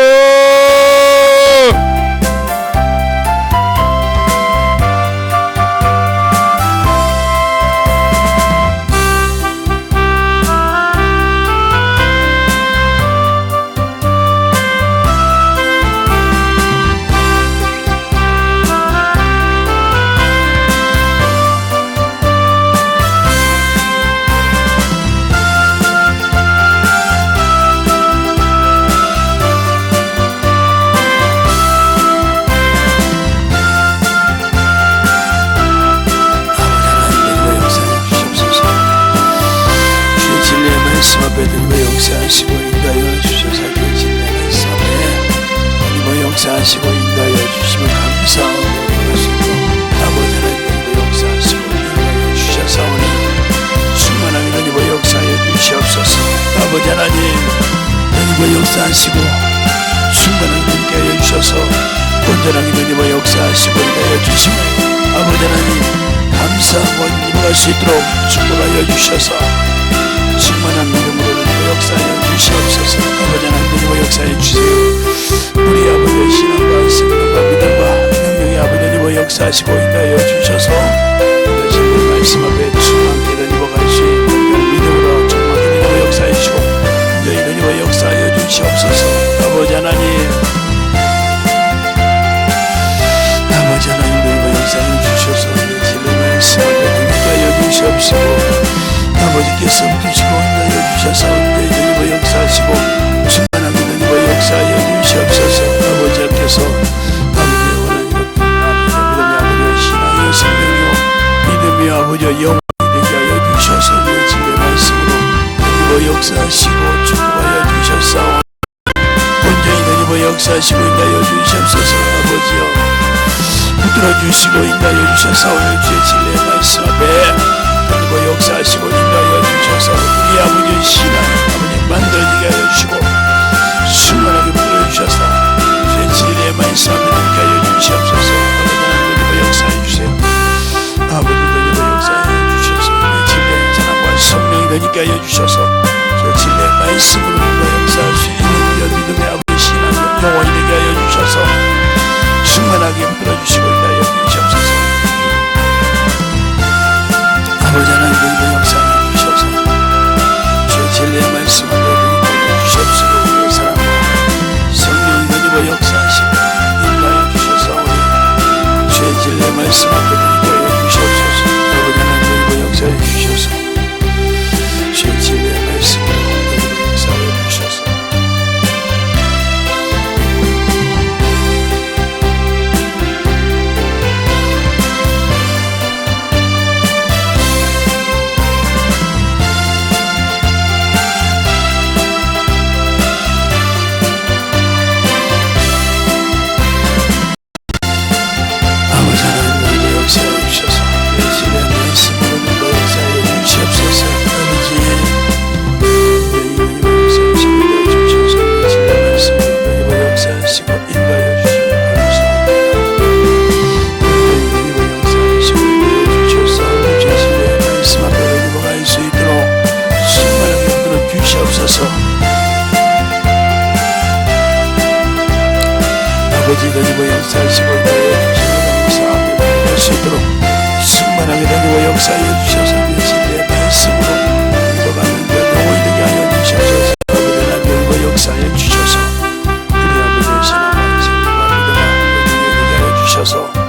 용서하시고 인도하여 주셔서 진리의 삶에 하나님 용서하시고 인도하여 주시면 감사하고 그것이고 아버지 하나님 용서하시고 인도하여 주셔서오니 충만하게 하나님 용서하여 주시옵소서. 아버지 하나님 하나님 용서하시고 충만하게 인도하여 주셔서 온전하게 하나님 용서하시고 인도하여 주시면 아버지 하나님 감사하고 인도할 수 있도록 축복하여 주셔서 충만한 믿음으로 역사하여 주시옵소서. 아버지 하나님 역사해 주세요. 우리 아버지의 신앙과 생명과 믿음과 능력의 아버지 하나님 역사하시고 인도하여 주셔서 주신 말씀 앞에 충만하게 하나님 갈 수 있는 믿음으로 충만하게 하나님 역사해 주시고 너희 하나님 역사하여 주시옵소서. 아버지 하나님 너희 역사해 주셔서 주신 말씀 앞에 인도하여 주시옵시고 아버지께서 주시고 인도하여 주셔서 너희와 역사하시고 충만하게 너희와 역사하여 주시옵소서. 아버지께서 아버지의 원하는 믿음이 아버지의 신앙의 생명이요 믿음이 아버지의 영원히 되게 하여 주셔서 너희 진리의 말씀으로 너희와 역사하시고 축복하여 주셔서 온전히 너희와 역사하시고 인도하여 주시옵소서. 아버지여 붙들어 주시고 인도하여 주셔서 오늘 주의 진리의 말씀 앞에 하나님과 역사하시고 인도하여 주셔서 우리 아버지의 신앙 아버지 만들어지게 하여 주시고 충만하게 불러주셔서 주의 진리의 말씀 앞에 함께 하여 주시옵소서. 아버지 하나님과 역사해 주세요. 아버지 하나님과 역사해 주셔서 우리 진리의 사랑과 성령이 되게 하여 주셔서 주의 진리의 말씀으로 우리가 역사할 수 있는 믿음의 아버지 신앙 영원히 되게 하여 주셔서 충만하게 불러주시고 인도하여 주시옵소서. 아버지 하나님 너희가 역사하여 주셔서 주의 진리의 말씀을 너희가 주시옵소서. 우리의 사랑과 성령이 너희가 역사하시고 인도하여 주셔서 우리 주의 진리의 말씀을 너희가 주시옵소서. 아버지 하나님 너희가 역사하여 주셔서 주의 진리의 말씀을 너희가 역사하여 수 있도록 충만하게 다니고 역사해 주셔서 진리의 말씀으로 인도받는 영혼이 되게 하여 주셔서 아버지 하나님 그 역사해 주셔서 우리 아버지의 신앙과 생명과 믿음과 되게 하여 주셔서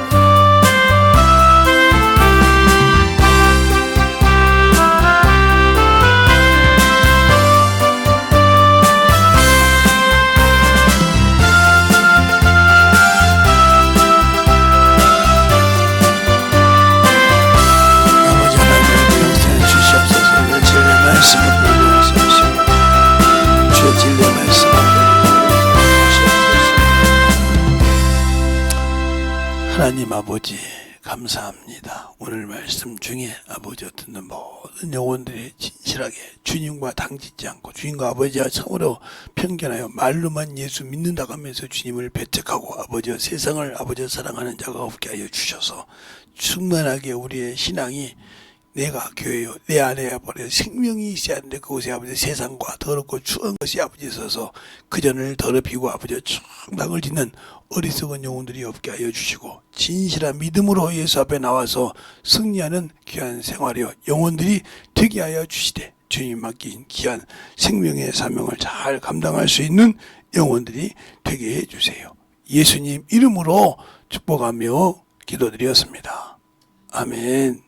말씀을 보여주옵소서. 주의 진리의 말씀을 보여주옵소서. 하나님 아버지 감사합니다. 오늘 말씀 중에 아버지와 듣는 모든 영혼들이 진실하게 주님과 당짓지 않고 주님과 아버지와 참으로 편견하여 말로만 예수 믿는다고 하면서 주님을 배척하고 아버지와 세상을 아버지와 사랑하는 자가 없게 하여 주셔서 충만하게 우리의 신앙이 내가 교회요 내 안에 버려 생명이 있어야 하는데 그곳에 아버지 세상과 더럽고 추한 것이 아버지 있어서 그 전을 더럽히고 아버지 충당을 짓는 어리석은 영혼들이 없게 하여 주시고 진실한 믿음으로 예수 앞에 나와서 승리하는 귀한 생활이요 영혼들이 되게 하여 주시되 주님 맡긴 귀한 생명의 사명을 잘 감당할 수 있는 영혼들이 되게 해 주세요. 예수님 이름으로 축복하며 기도드렸습니다. 아멘.